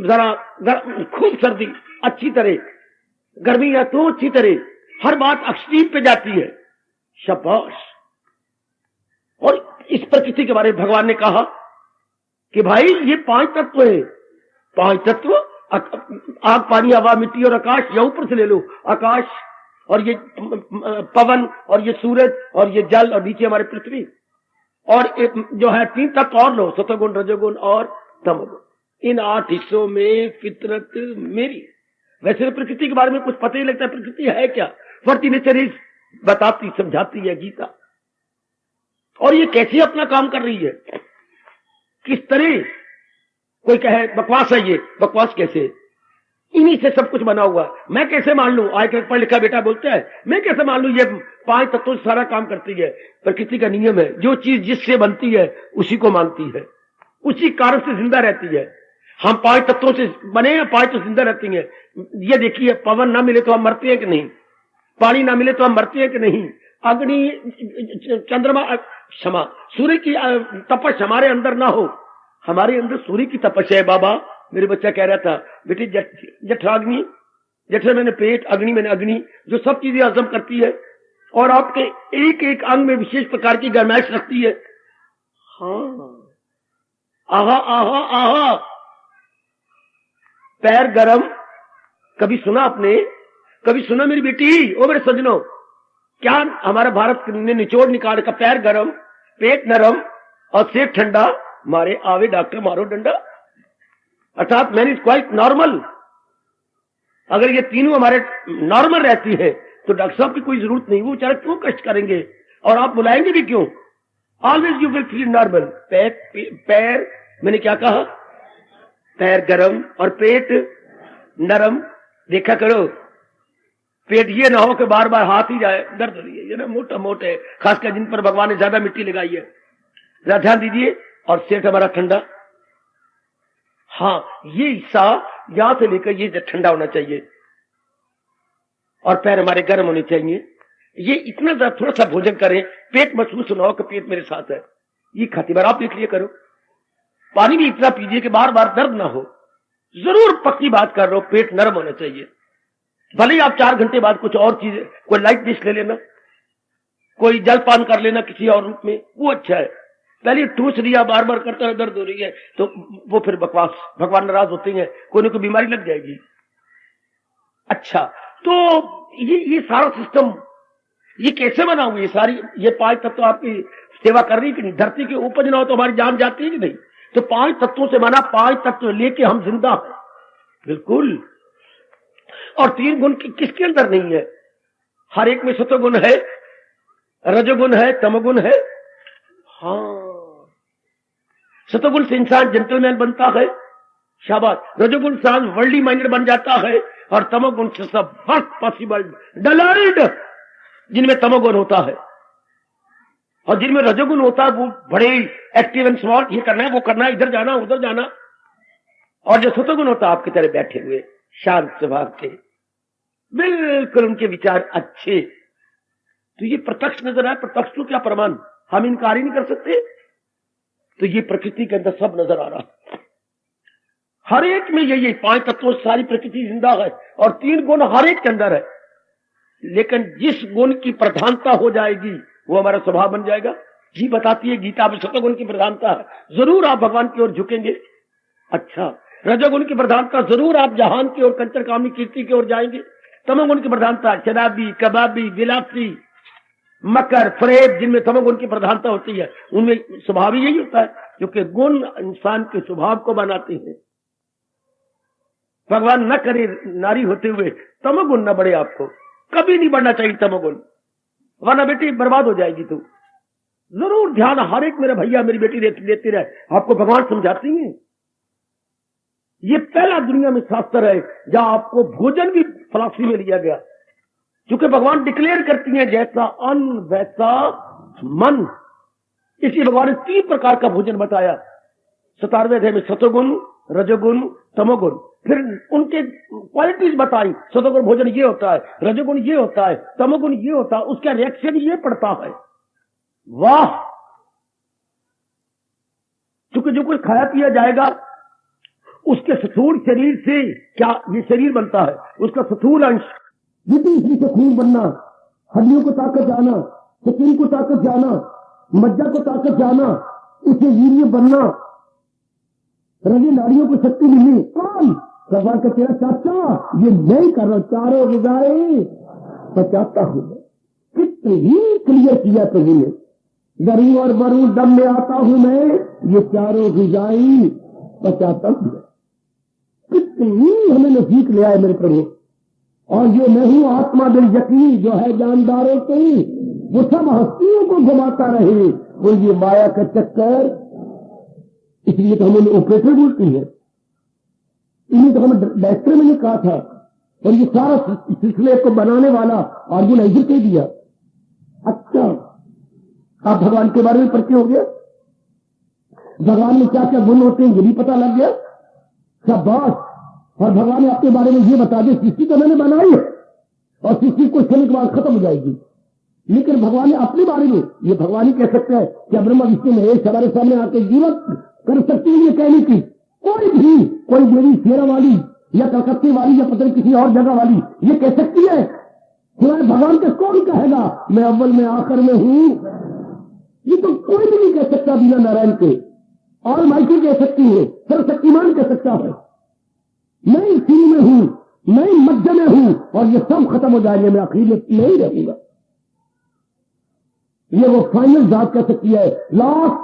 जरा खूब सर्दी अच्छी तरह, गर्मी है तो अच्छी तरह, हर बात एक्सट्रीम पे जाती है। शाबाश। और इस प्रकृति के बारे में भगवान ने कहा कि भाई ये 5 तत्व है, 5 तत्व, आग पानी हवा मिट्टी और आकाश, या ऊपर से ले लो आकाश और ये पवन और ये सूरज और ये जल और नीचे हमारी पृथ्वी, और एक जो है 3 तत्व और लो, सतोगुण रजोगुण और तमोगुण। इन 8 हिस्सों में फितरत मेरी। वैसे तो प्रकृति के बारे में कुछ पता ही लगता है, प्रकृति है क्या, व्हाट द नेचर इज बताती समझाती है गीता। और ये कैसे अपना काम कर रही है, किस तरह। कोई कहे बकवास है, ये बकवास कैसे, इन्हीं से सब कुछ बना हुआ। मैं कैसे मान लूं, आज पढ़ लिखा बेटा बोलता है, मैं कैसे मान लूं ये 5 तत्वों से सारा काम करती है। प्रकृति का नियम है, जो चीज जिससे बनती है उसी को मानती है, उसी कारण से जिंदा रहती है। हम 5 तत्वों से बने हैं, 5 तो जिंदा रहती है। ये देखिए, पवन ना मिले तो हम मरते हैं कि नहीं, पानी ना मिले तो हम मरते हैं कि नहीं, अग्नि चंद्रमा क्षमा सूर्य की तपस्या हमारे अंदर ना हो, हमारे अंदर सूर्य की तपस्या है। बाबा मेरे बच्चा कह रहा था, बेटे जठराग्नि, जठर मैंने पेट, अग्नि मैंने अग्नि, जो सब चीजें हजम करती है, और आपके एक एक अंग में विशेष प्रकार की गर्माइश रखती है। हाँ, आहा आहा आहा, पैर गरम। कभी सुना आपने, कभी सुना मेरी बेटी, ओ मेरे सजनों, क्या हमारा भारत ने निचोड़ निकाल का, पैर गरम, पेट नरम और सिर ठंडा, मारे आवे डॉक्टर मारो डंडा। अर्थात मैन इज क्वाइट नॉर्मल। अगर ये तीनों हमारे नॉर्मल रहती है तो डॉक्टर साहब की कोई जरूरत नहीं, वो बेचारे क्यों कष्ट करेंगे और आप बुलाएंगे भी क्यों? Always you will feel normal. पैर मैंने क्या कहा, पैर गरम और पेट नरम। देखा करो, पेट ये ना हो कि बार बार हाथ ही जाए, दर्द हो रही है, ये ना मोटा मोटा है, खासकर जिन पर भगवान ने ज्यादा मिट्टी लगाई है, जरा ध्यान दीजिए। और सेठ हमारा ठंडा। हाँ, ये हिस्सा यहां से लेकर ये ठंडा होना चाहिए और पैर हमारे गर्म होने चाहिए। ये इतना ज्यादा थोड़ा सा भोजन करें, पेट महसूस ना हो कि पेट मेरे साथ है। ये खाती बार आप लिख लिया करो। पानी भी इतना पीजिए कि बार बार दर्द ना हो। जरूर पक्की बात कर रहा हूं, पेट नरम होना चाहिए। भले ही आप 4 घंटे बाद कुछ और चीज, कोई लाइट डिश ले लेना, कोई जलपान कर लेना किसी और रूप में, वो अच्छा है। पहले ठूस रिया बार बार करता है, दर्द हो रही है, तो वो फिर बकवास, भगवान नाराज होते हैं, कोई ना कोई बीमारी लग जाएगी। अच्छा, तो ये सारा सिस्टम ये कैसे बना हुआ? ये सारी ये 5 तत्व आपकी सेवा कर रही कि नहीं? धरती के ऊपर ना हो तो हमारी जान जाती है कि नहीं? तो 5 तत्वों से बना, 5 तत्व लेके हम जिंदा हैं, बिल्कुल। और 3 गुण किसके अंदर नहीं है? हर एक में सतोगुण है, रजोगुण है, तमोगुण है। हाँ, सतोगुण से इंसान जेंटलमैन बनता है, शाबाश। रजोगुण से इंसान वर्ल्डली माइंडेड बन जाता है और तमोगुण से सब वर्क पॉसिबल डलर्ड, जिनमें तमोगुण होता है। और जिनमें रजोगुण होता है वो बड़े एक्टिव एंड स्मार्ट, ये करना है वो करना है, इधर जाना उधर जाना। और जो सतोगुण होता है आपकी तरह बैठे हुए शांत स्वभाव के, बिल्कुल उनके विचार अच्छे। तो ये प्रत्यक्ष नजर आए। प्रत्यक्ष तो क्या प्रमाण, हम इनकार ही नहीं कर सकते। तो ये प्रकृति के अंदर सब नजर आ रहा है, हर एक में। यही 5 तत्वों से सारी प्रकृति जिंदा है और 3 गुण हर एक के अंदर है। लेकिन जिस गुण की प्रधानता हो जाएगी वो हमारा स्वभाव बन जाएगा। जी बताती है गीता में सतोगुण की प्रधानता है, जरूर आप भगवान की ओर झुकेंगे। अच्छा, रजोगुण की प्रधानता, जरूर आप जहान की ओर, कंचर कामनी कीर्ति की ओर जाएंगे। तमोगुण की प्रधानता, शराबी, कबाबी, विलासी, मकर, फरेब, जिनमें तमोगुण की प्रधानता होती है, उनमें स्वभाव यही होता है, क्योंकि गुण इंसान के स्वभाव को बनाते हैं। भगवान न करे नारी होते हुए तमोगुण न बढ़े, आपको कभी नहीं बढ़ना चाहिए तमोगुण, वरना बेटी बर्बाद हो जाएगी। तो जरूर ध्यान हर एक मेरा भैया मेरी बेटी देती रहे, आपको भगवान समझाती है। ये पहला दुनिया में शास्त्र है जहां आपको भोजन भी फिलॉसफी में लिया गया, क्योंकि भगवान डिक्लेयर करती हैं जैसा अन्न वैसा मन। इसलिए भगवान ने 3 प्रकार का भोजन बताया 17वें अध्याय में, सतोगुण, रजोगुण, तमोगुण। फिर उनके क्वालिटीज बताई, सतोगुण भोजन ये होता है, रजोगुण ये होता है, तमोगुण ये होता है, उसका रिएक्शन ये पड़ता है। वाह! क्योंकि जो कुछ खाया पिया जाएगा उसके स्थूल शरीर से क्या ये शरीर बनता है, उसका स्थूल अंश, जितनी से खून बनना, हड्डियों को ताकत जाना, स्किन को ताकत जाना, मज्जा को ताकत जाना, उसे वीर्य बनना, रगे नाड़ियों को शक्ति मिलनी। कौन? भगवान का तेरा चाचा, ये नहीं कर रहा, चारों गुजारे बचाता हूं मैं। कितने ही क्लियर किया प्रभु ने, गरीब और बरू दम में आता हूं मैं, ये चारों गुजाई बचाता हूं। कितने ही हमें नजदीक ले आए मेरे प्रभु। और ये मैं हूं आत्मा दिल यकीन जो है जानदारों से, वो सब हस्तियों को घुमाता रहे, वो ये माया का चक्कर। इसलिए तो हमें ऑपरेटर बोलती है, इन्हीं तो हमें डायरेक्टर में कहा था। और ये सारा सिलसिले को बनाने वाला ऑर्गेनाइजर कह दिया। अच्छा, आप भगवान के बारे में परिचय हो गया, भगवान में क्या क्या गुण होते हैं ये भी पता लग गया। शाबाश! और भगवान ने अपने बारे में ये बता दिया, सृष्टि तो मैंने बनाई है और सृष्टि कुछ समय के बाद खत्म हो जाएगी। लेकिन भगवान ने अपने बारे में ये भगवान ही कह सकते हैं कि ब्रह्मा विष्णु महेश हमारे सामने आके जीवत कर सकती है ये कहने की। कोई भी, कोई देवी शेरा वाली या कलकत्ते वाली या पता नहीं किसी और जगह वाली ये कह सकती है सिवाय भगवान के कौन कहेगा मैं अव्वल में आखिर में हूं? ये तो कोई भी नहीं कह सकता बिना नारायण के। और माइकी कह सकती है, सर्वशक्तिमान कह सकता है मैं शुरू में हूं, मैं मध्य में हूं, और ये सब खत्म हो जाएंगे, मैं आखिर में नहीं रहूंगा। ये वो फाइनल जात कह सकती है, लास्ट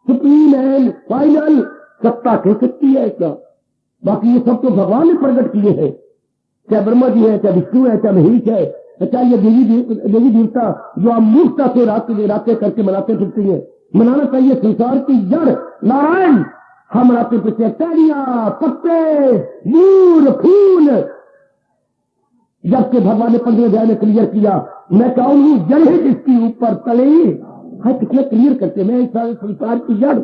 सुप्रीम एंड फाइनल सत्ता कह सकती है ऐसा। बाकी ये सब तो भगवान ने प्रकट किए हैं, चाहे ब्रह्मा जी है, चाहे विष्णु है, चाहे महेश है, चाहे ये देवी देवता जो आप मूर्खता से रातें करके मनाते फिरती है। मनाना चाहिए संसार की जड़ नारायण। हम मनाते फिरते टहनियां, पत्ते, मूल, फूल, जबकि भगवान ने 15वें अध्याय में क्लियर किया, मैं कहूं जड़ है जिसकी ऊपर तले है। कितना क्लियर करते, मैं इस संसार की जड़,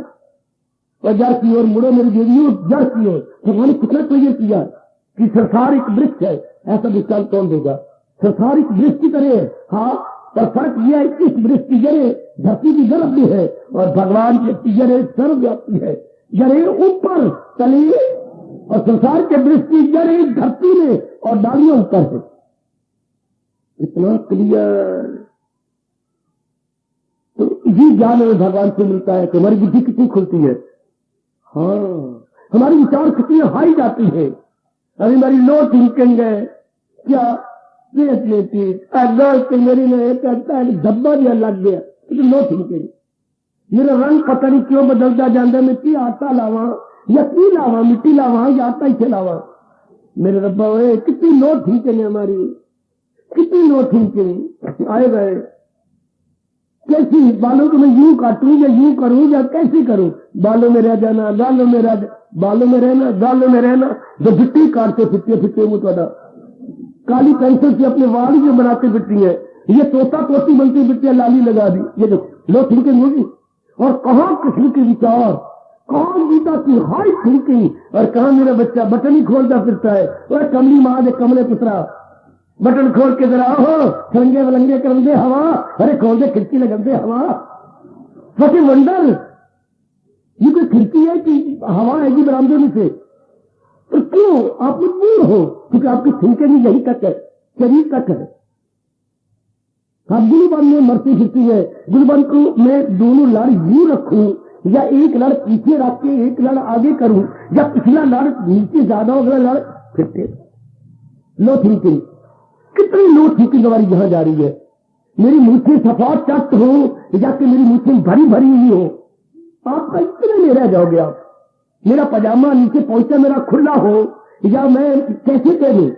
और जड़ की ओर मुड़ो मेरी देवियों, जड़ की ओर। भगवान ने कितना क्लियर किया कि संसार एक वृक्ष है, ऐसा दृष्टांत कौन देगा? संसार एक वृक्ष की तरह है, हाँ, पर फर्क यह है कि इस वृक्ष की जड़ें धरती की गर्भ में है, और भगवान की जड़ें सर्वव्यापी है। जड़ें ऊपर तले, और संसार के वृक्ष की जड़ें धरती में और डालियां ऊपर है। इतना क्लियर। तो ये ज्ञान हमें भगवान से मिलता है कि हमारी बुद्धि कितनी खुलती है, हाँ, हमारी विचार कितनी हाई जाती है। अभी हमारी लो थिंकिंग है, क्या मेरी धब्बा दिया लग गया, लो थिंकिंग। मेरा रंग पता नहीं क्यों बदलता जाता, मिट्टी आटा लावा या की लावा, मिट्टी लावा या आटा ही लावा। मेरे रब्बा कितनी लो थिंकिंग है हमारी, कितनी लो थिंकिंग। आए गए कैसी, बालों को मैं यूं काटूं या यूं करूं या कैसे करूं, बालों में रह जाना, गालों में बालों में रहना, गालों में रहना। जो गिट्टी काटते फिरते मुंह थोड़ा काली पेंसिल से अपने वाली जो बनाते फिरती है, ये तोता तोती बनती फिरती है, लाली लगा दी, ये देखो लो थिंकिंग होगी। और कहां किस्म के विचार, कहां गीता की हाई थिंकिंग, और कहां मेरा बच्चा बटन ही खोलता फिरता है। वह कमली माँ दे कमले पुत्रा, बटन खोल के जरा हो खरंगे वलंगे कर दे हवा, अरे खोल दे खिड़की लगा दे हवा। वैसे वंडर, ये कोई खिड़की है कि हवा आएगी बरामदे में से? तो क्यों आप मजबूर हो? क्योंकि आपकी थिंकिंग यही तक है, शरीर तक है। आप गुलबन में मरती फिरती है, गुलबन को मैं दोनों लड़ यूं रखूं, या एक लड़ पीछे रख के एक लड़ आगे करूं, या पिछला लड़ नीचे ज्यादा अगला लड़ फिरते। लो थिंकिंग, कितनी लो थिंकिंग हमारी यहां जा रही है। मेरी मूछें सफाद चट हो या कि मेरी मूछें भरी भरी हुई हो, आप इतने में रह जाओगे। आप, मेरा पजामा नीचे पहुंचा मेरा खुला हो, या मैं कैसे कह दूं?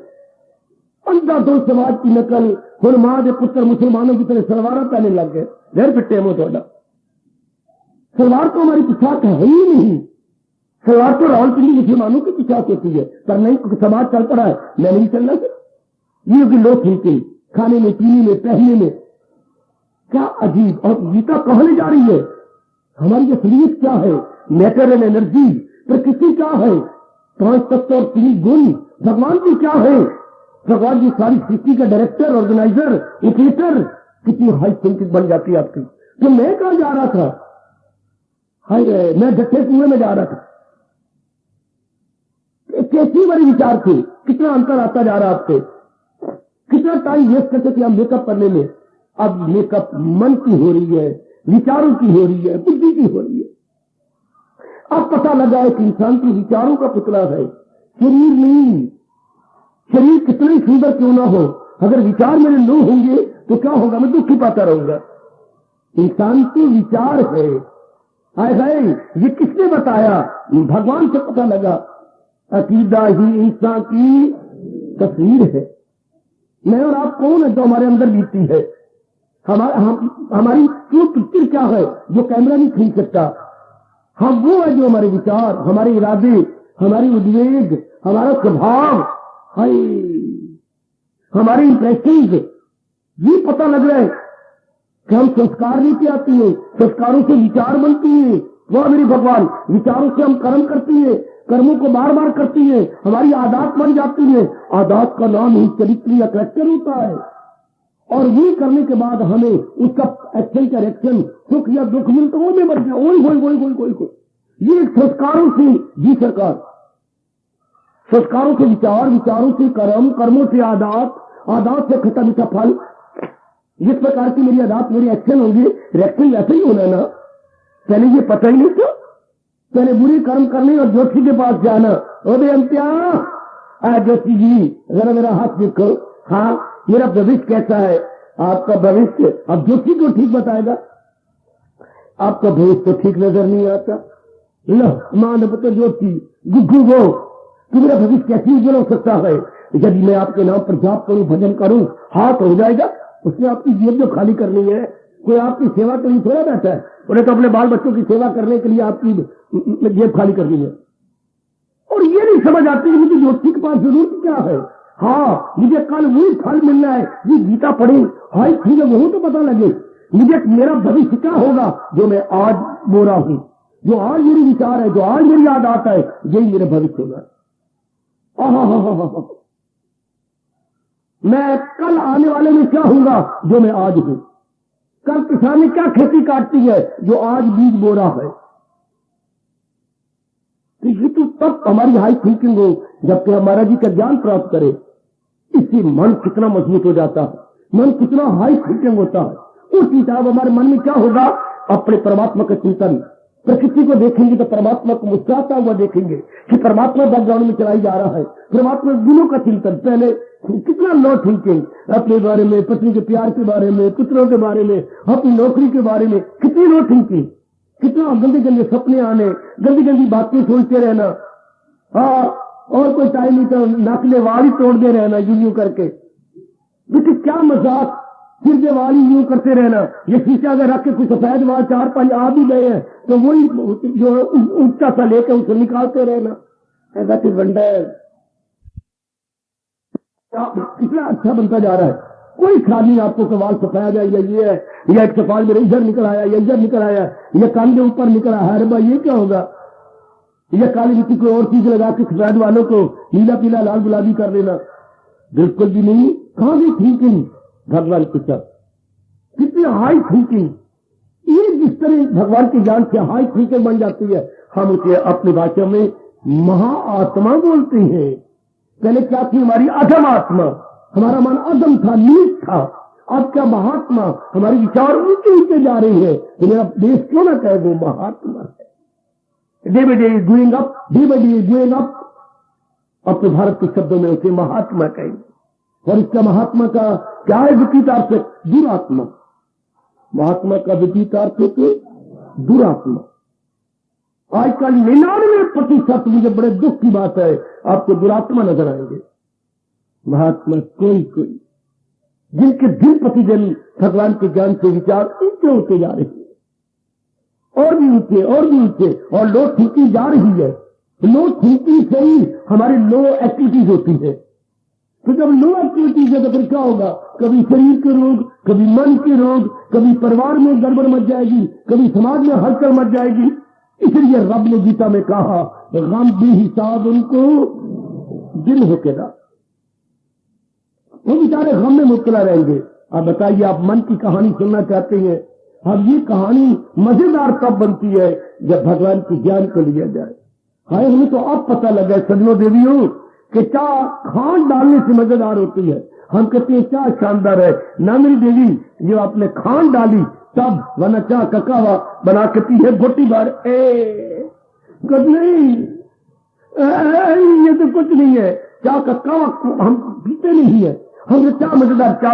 अंधाधुंध समाज की नकल, हुनमाद पुत्र मुसलमानों की तरह सलवार पहने लग गए। घर पिट्टे मुंह थोड़ा, सलवार तो हमारी पोशाक है ही नहीं। सलवार तो रावलपिंडी मुसलमानों की पोशाक होती है, पर नहीं समाज चल पड़ा है, मैं नहीं चलना। ये भी लोग थिंकिंग, खाने में, पीने में, पहनने में, क्या अजीब। और गीता कहने जा रही है हमारी असलियत क्या है, मैटर एंड एनर्जी, प्रकृति क्या है, 5 तत्व और 3 गुण, भगवान की क्या है। भगवान जी सारी सृष्टि का डायरेक्टर, ऑर्गेनाइजर, ऑपरेटर। कितनी हाई थिंकिंग बन जाती है आपकी। तो मैं कहां जा रहा था, हाय मैं गट्ठे कुएं में जा रहा था। कैसी बड़ी विचार थे, कितना अंतर आता जा रहा आपसे, कितना टाइम वेस्ट करते थे हम मेकअप करने में। अब मेकअप मन की हो रही है, विचारों की हो रही है, बुद्धि की हो रही है। अब पता लगा है कि इंसान के विचारों का पुतला है, शरीर नहीं। शरीर कितना ही सुंदर क्यों ना हो, अगर विचार मेरे लो होंगे तो क्या होगा, मैं दुखी पाता रहूंगा। इंसान के विचार है। आए गए, ये किसने बताया? भगवान से पता लगा। अकीदा ही इंसान की तस्वीर है। मैं और आप कौन है जो हमारे अंदर बीतती है? हमारी क्यों पिक्चर क्या है जो कैमरा नहीं खींच सकता? हम वो है जो हमारे विचार, हमारे इरादे, हमारी उद्वेग, हमारा स्वभाव, हाय हमारे इंप्रेशन, ये पता लग रहा है कि हम संस्कार लेके आती है, संस्कारों से विचार बनती है। वह मेरी भगवान, विचारों से हम कर्म करती है, कर्मों को बार बार करती है, हमारी आदत बन जाती है। आदत का नाम ही चरित्र या कैरेक्टर होता है। और ये करने के बाद हमें उसका एक्शन का रिएक्शन, सुख या दुख मिलता वो भी बढ़ गया। ओई ये संस्कारों से जी सरकार, संस्कारों से विचार, विचारों से कर्म, कर्मों से आदत, आदात से खट्टा मीठा फल, जिस प्रकार की मेरी आदात मेरी एक्शन होंगी, रिएक्शन वैसे ही होना ना। पहले ये पता ही नहीं था, पहले बुरी कर्म करनी और ज्योति के पास जाना। ओ बेअंत्या, ज्योति जी जरा मेरा हाथ देखो, हाँ मेरा भविष्य कैसा है? आपका भविष्य अब ज्योति को ठीक बताएगा। आपका भविष्य तो ठीक नजर नहीं आता। लो मान बता ज्योति गुग्गू वो कि मेरा भविष्य कैसे उज्जवल हो सकता है? यदि मैं आपके नाम पर जाप करूं, भजन करूं, हाथ हो जाएगा। उसने आपकी जेब जो खाली करनी है, कोई आपकी सेवा के लिए थोड़ा बैठा है, उन्हें तो अपने बाल बच्चों की सेवा करने के लिए आपकी जेब खाली करनी है। और ये नहीं समझ आती कि मुझे ज्योति के पास जरूरत क्या है। हाँ मुझे कल वही फल मिलना है, ये गीता पढ़ी, हाई ठीक है वो तो पता लगे मुझे मेरा भविष्य क्या होगा। जो मैं आज बोरा हूं, जो आज मेरी विचार है, जो आज मेरी याद आता है, यही मेरा भविष्य होगा। मैं कल आने वाले में क्या होगा, जो मैं आज हूं। कल किसान ने क्या खेती काटती है, जो आज बीज बो रहा है। तो तब हमारी हाई थिंकिंग हो, जबकि हमारा जी का ज्ञान प्राप्त करे। इससे मन कितना मजबूत हो जाता है, मन कितना हाई थिंकिंग होता है। उस हिसाब हमारे मन में क्या होगा, अपने परमात्मा का चिंतन। प्रकृति को देखेंगे तो परमात्मा को मुस्कुराता हुआ देखेंगे कि परमात्मा बैकग्राउंड में चलाई जा रहा है। परमात्मा गुणों का चिंतन, पहले कितना लो थिंकिंग, अपने बारे में, पत्नी के प्यार के बारे में, पुत्रों के बारे में, अपनी नौकरी के बारे में, कितनी लो थिंकिंग, कितना गंदे गंदे सपने आने, गंदी गंदी बातें सोचते रहना। हाँ, और कोई टाइम नहीं तो नाकले वाल ही तोड़ते रहना यूं करके। लेकिन क्या मजाक, फिर के वाल ही यूं करते रहना। ये शीशा अगर रख के कुछ सफेद वाल 4-5 आ भी गए हैं तो वही जो ऊंचा सा लेकर उसे निकालते रहना। ऐसा कि वंडर कितना अच्छा बनता जा रहा है। कोई ख्याल नहीं आपको कि वाल सफेद है या ये है, या एक सफाल मेरे इधर निकल आया या इधर निकल आया, या कान के ऊपर निकल आया। अरे भाई ये क्या होगा, या काली मिट्टी कोई और चीज लगा के सफेद वालों को नीला पीला लाल गुलाबी कर देना। बिल्कुल भी नहीं। कहां भी थिंकिंग भगवान की सब कितनी हाई थिंकिंग। ये जिस तरह भगवान के ज्ञान से हाई थिंकिंग बन जाती है, हम उसे अपनी भाषा में महाआत्मा बोलते हैं। पहले क्या थी हमारी अधम आत्मा, हमारा मन अदम था, नीच था। अब क्या महात्मा, हमारे विचार ऊंचे ऊंचे जा रहे हैं। तो मेरा देश क्यों ना कहे वो महात्मा है। Day by day going up, day by day going up. अब तो भारत के शब्दों में उसे महात्मा कहेंगे। और इसका महात्मा का क्या है विपरीत अर्थ? दुरात्मा। महात्मा का विपरीत अर्थ होते दुरात्मा। आजकल 99% मुझे बड़े दुख की बात है, आपको दुरात्मा नजर आएंगे। महात्मा कोई कोई जिनके दिन प्रतिदिन भगवान के ज्ञान से विचार ऊंचे होते जा रहे हैं, और भी ऊंचे और भी ऊंचे, और लो थिंकिंग जा रही है। लो थिंकिंग से ही हमारी लो एक्टिविटीज होती है। तो जब लो एक्टिविटीज है तो फिर क्या होगा? कभी शरीर के रोग, कभी मन के रोग, कभी परिवार में गड़बड़ मच जाएगी, कभी समाज में हलचल मच जाएगी। इसलिए रब ने गीता में कहा, गम भी हिसाब उनको दिन होकेगा, वो बेचारे गम में मुब्तला रहेंगे। अब बताइए, आप मन की कहानी सुनना चाहते हैं? अब ये कहानी मजेदार तब बनती है जब भगवान के ज्ञान को लिया जाए। हाय, हमें तो अब पता लगा सजनों देवियों कि चाय खांड डालने से मजेदार होती है। हम कहते हैं चाय शानदार है ना मेरी देवी, जो आपने खांड डाली तब, वरना चाय ककावा बना के पी है गोटी बार। कुछ नहीं, ये तो कुछ नहीं है। चाय ककावा हम पीते नहीं है। हमने चाय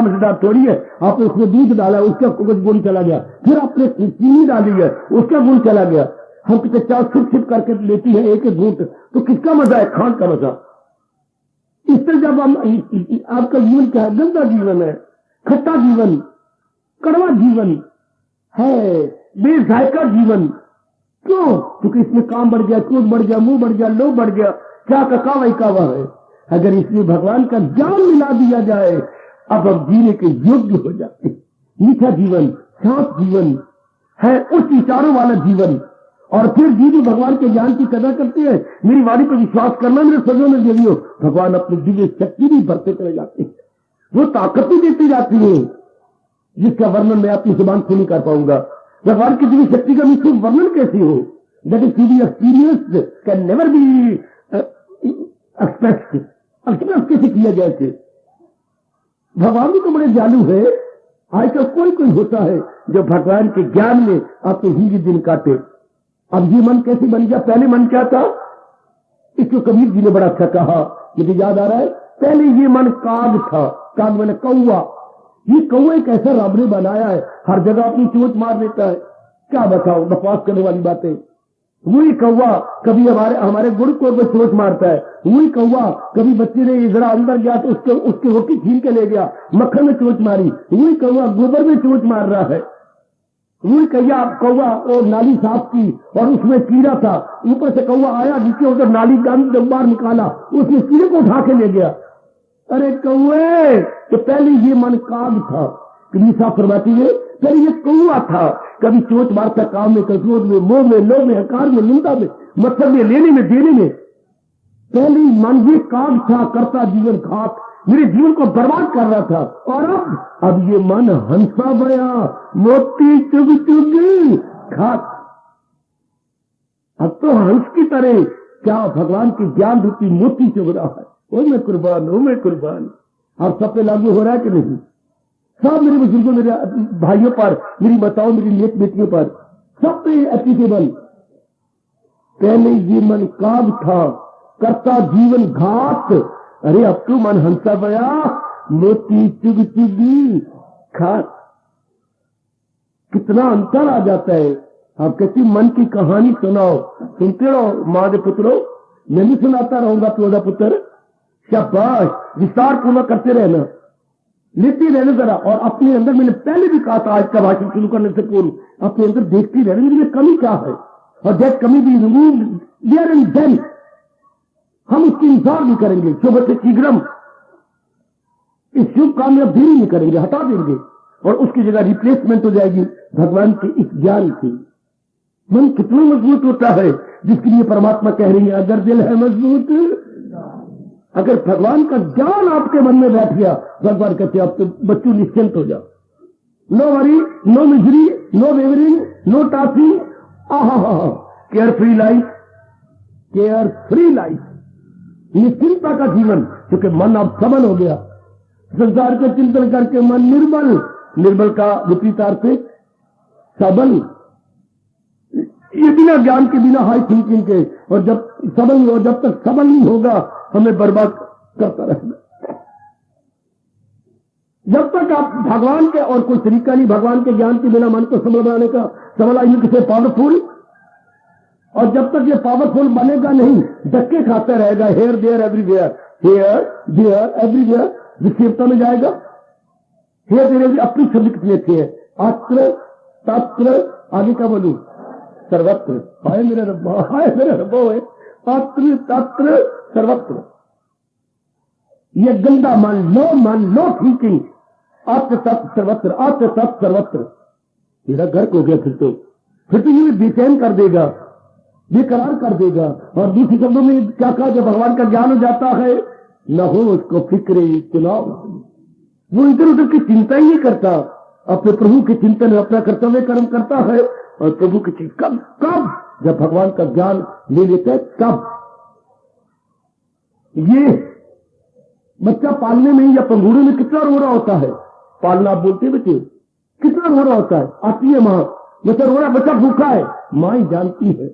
मजेदार थोड़ी है। आपने उसमें दूध डाला, उसका कुछ गुण चला गया, फिर आपने चीनी डाली है, उसका गुण चला गया। हम कितने चाय सिप करके लेती है एक एक घूंट, तो किसका मजा है? खांड का मजा। इस तरह जब हम, आपका जीवन क्या है? गंदा जीवन है, खट्टा जीवन, कड़वा जीवन है, बेजायका जीवन। क्यों? क्योंकि इसमें काम बढ़ गया, क्रोध बढ़ गया, मुंह बढ़ गया, लोभ बढ़ गया, क्या ककावा ही कावा है। अगर इसमें भगवान का ज्ञान मिला दिया जाए, अब हम जीने के योग्य हो जाते। मीठा जीवन, शांत जीवन है, उच्च विचारों वाला जीवन। और फिर जी भगवान के ज्ञान की कदर करते हैं। मेरी वाणी पर विश्वास करना मेरे सजों में देवियों, भगवान अपनी दिव्य शक्ति भी भरते चले जाते हैं, वो ताकत भी देती जाती है जिसका वर्णन मैं अपनी जुबान से नहीं कर पाऊंगा। भगवान की दिव्य शक्ति का मुझसे वर्णन कैसे हो? That is to be experienced, can never be express कैसे किया जाए। भगवान भी तो बड़े दयालु है। आजकल कोई कोई होता है जो भगवान के ज्ञान में आपके जिंदगी दिन काटे। अब ये मन कैसे बन गया? पहले मन क्या था? इसको कबीर जी ने बड़ा अच्छा कहा, मुझे याद आ रहा है। पहले ये मन काग था, काग मैंने कौवा। ये कौवा एक ऐसा रब ने बनाया है, हर जगह अपनी चोट मार देता है। क्या बताओ, बकवास करने वाली बातें। वही कौवा कभी हमारे गुरुकुल में चोट मारता है। वही कौवा कभी बच्चे ने जरा अंदर गया तो उसकी रोटी छीन के ले गया, मक्खन में चोट मारी। वही कौवा गोबर में चोट मार रहा है। वही कौवा और नाली साफ की और उसमें कीड़ा था, ऊपर से कौवा आया, नीचे उधर नाली गंद बाहर निकाला, उसने कीड़े को उठा के ले गया। अरे कौवे, तो पहले ये मन काग था। कभी साफ फरमाती है, पहले ये कौवा था, कभी चोट मारता काम में, क्रोध में, मोह में, लोभ में, अहंकार में, निंदा में, मत्सर में, लेने में, देने में। पहले मन ये काग था, करता जीवन घात, मेरे जीवन को बर्बाद कर रहा था। और अब ये मन हंसा बया, मोती चुग चुग घात। अब तो हंस की तरह क्या भगवान की ज्ञान रूपी मोती चुग रहा है। ओ मैं कुर्बान, ओ मैं कुर्बान। अब सब पे लागू हो रहा है कि नहीं? सब मेरे बुजुर्गों, मेरे भाइयों पर, मेरी बताओ, मेरी नेक बेटियों पर, सब पे एप्लीकेबल। पहले ये मन काग था, करता जीवन घात। अरे अब तो मन हंसा बया, मोती चुग चुगी खात। कितना अंतर आ जाता है। आप कहती मन की कहानी सुनाओ, सुनते रहो माँ के पुत्रों, मैं भी सुनाता रहूंगा प्योदा पुत्र। शाबाश, विस्तार पूर्वक करते रहना, लेती रहना जरा। और अपने अंदर, मैंने पहले भी कहा था आज का भाषण शुरू करने से पूर्व, अपने अंदर देखती रहना मेरे में कमी क्या है, और दैट कमी भी रिमूव देयर एंड देन। हम उसकी इंतजार नहीं करेंगे, शुभ से शीघ्रम इस शुभ काम में देरी नहीं करेंगे, हटा देंगे, और उसकी जगह रिप्लेसमेंट हो जाएगी भगवान के इस ज्ञान की। मन कितना मजबूत होता है, जिसके लिए परमात्मा कह रही है, अगर दिल है मजबूत, अगर भगवान का ज्ञान आपके मन में बैठ गया, भगवान कहते आप तो बच्चों निश्चिंत हो जाओ। No worry, no misery, no wavering, no टाफिंग, आहा, care free life, care free life, निश्चिंता का जीवन। क्योंकि मन अब सबल हो गया, संसार का चिंतन करके मन निर्बल, निर्बल का विपरीत अर्थ है सबल। ये बिना ज्ञान के, बिना हाई थिंकिंग के, और जब सबल हो, जब तक सबल नहीं होगा, हमें बर्बाद करता रहेगा। जब तक आप भगवान के, और कोई तरीका नहीं भगवान के ज्ञान के बिना मन को सबल बनाने का, सबल आई किसे पावरफुल। और जब तक ये पावरफुल बनेगा नहीं, धक्के खाता रहेगा, here there everywhere, here there everywhere, विक्षेपता में जाएगा। हेयर देयर अपनी शब्द कितने अच्छे हैं, अत्र तत्र, आगे का बोलूं, सर्वत्र। हाय मेरे रब्बा, हाय मेरे रब्बो है, अत्र तत्र सर्वत्र। ये गंदा मन, लो थिंकिंग, अत्र तत्र सर्वत्र, अत्र तत्र सर्वत्र। मेरा घर हो गया, फिर तो ये बेचैन कर देगा, बेकरार कर देगा। और दूसरे शब्दों में क्या कहा, जब भगवान का ज्ञान हो जाता है, न हो उसको फिक्र चुनाव, वो इधर उधर की चिंता ही नहीं करता, अपने प्रभु के चिंतन में अपना कर्तव्य कर्म करता है। और प्रभु की चीज कब कब, जब भगवान का ज्ञान ले लेता है तब। ये बच्चा पालने में या पंगूड़े में कितना रो रहा होता है, पालना आप बोलते बच्चे, कितना रो रहा होता है। आती है माँ, बच्चा रो रहा है, बच्चा भूखा है, माँ ही जानती है।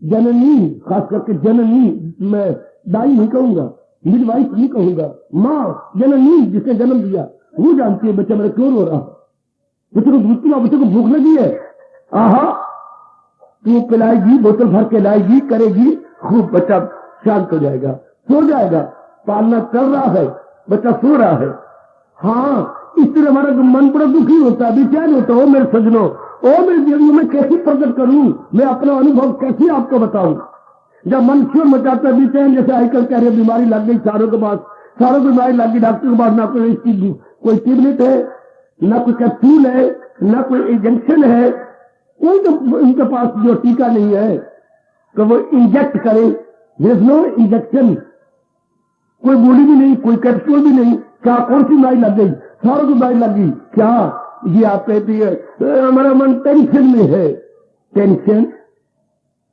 जननी, खास करके जननी, मैं दाई नहीं कहूंगा, मिडवाइफ नहीं कहूंगा, माँ जननी जिसने जन्म दिया, वो जानती है बच्चा मेरा क्यों रो रहा है। बच्चे को दूध पिलाओ, बच्चे को भूख लगी है, आहा, तू पिलाएगी, बोतल भर के लाएगी, करेगी, खूब बच्चा शांत हो जाएगा, सो जाएगा। पालना चल रहा है, बच्चा सो रहा है। हाँ, इस तरह हमारा मन बड़ा दुखी होता है, बेचैन होता है। ओ मेरे सजनों, ओ मेरे जीवन में कैसे प्रकट करूं, मैं अपना अनुभव कैसे आपको बताऊं। जब मन शोर मचाता है, बेचैन, जैसे आजकल कह रहे बीमारी लग गई सारों के पास, सारों को बीमारी लग गई, डॉक्टर के पास ना कोई इसकी कोई टेबलेट है, ना कोई कैप्सूल है, ना कोई इंजेक्शन है, कोई तो उनके पास जो टीका नहीं है तो वो इंजेक्ट करे। देयर इज नो इंजेक्शन, कोई गोली भी नहीं, कोई कैप्सूल भी नहीं। क्या कौन सी बीमारी लग गई, सारों को बीमारी लग गई। क्या ये आप कहती है हमारा मन टेंशन में है, टेंशन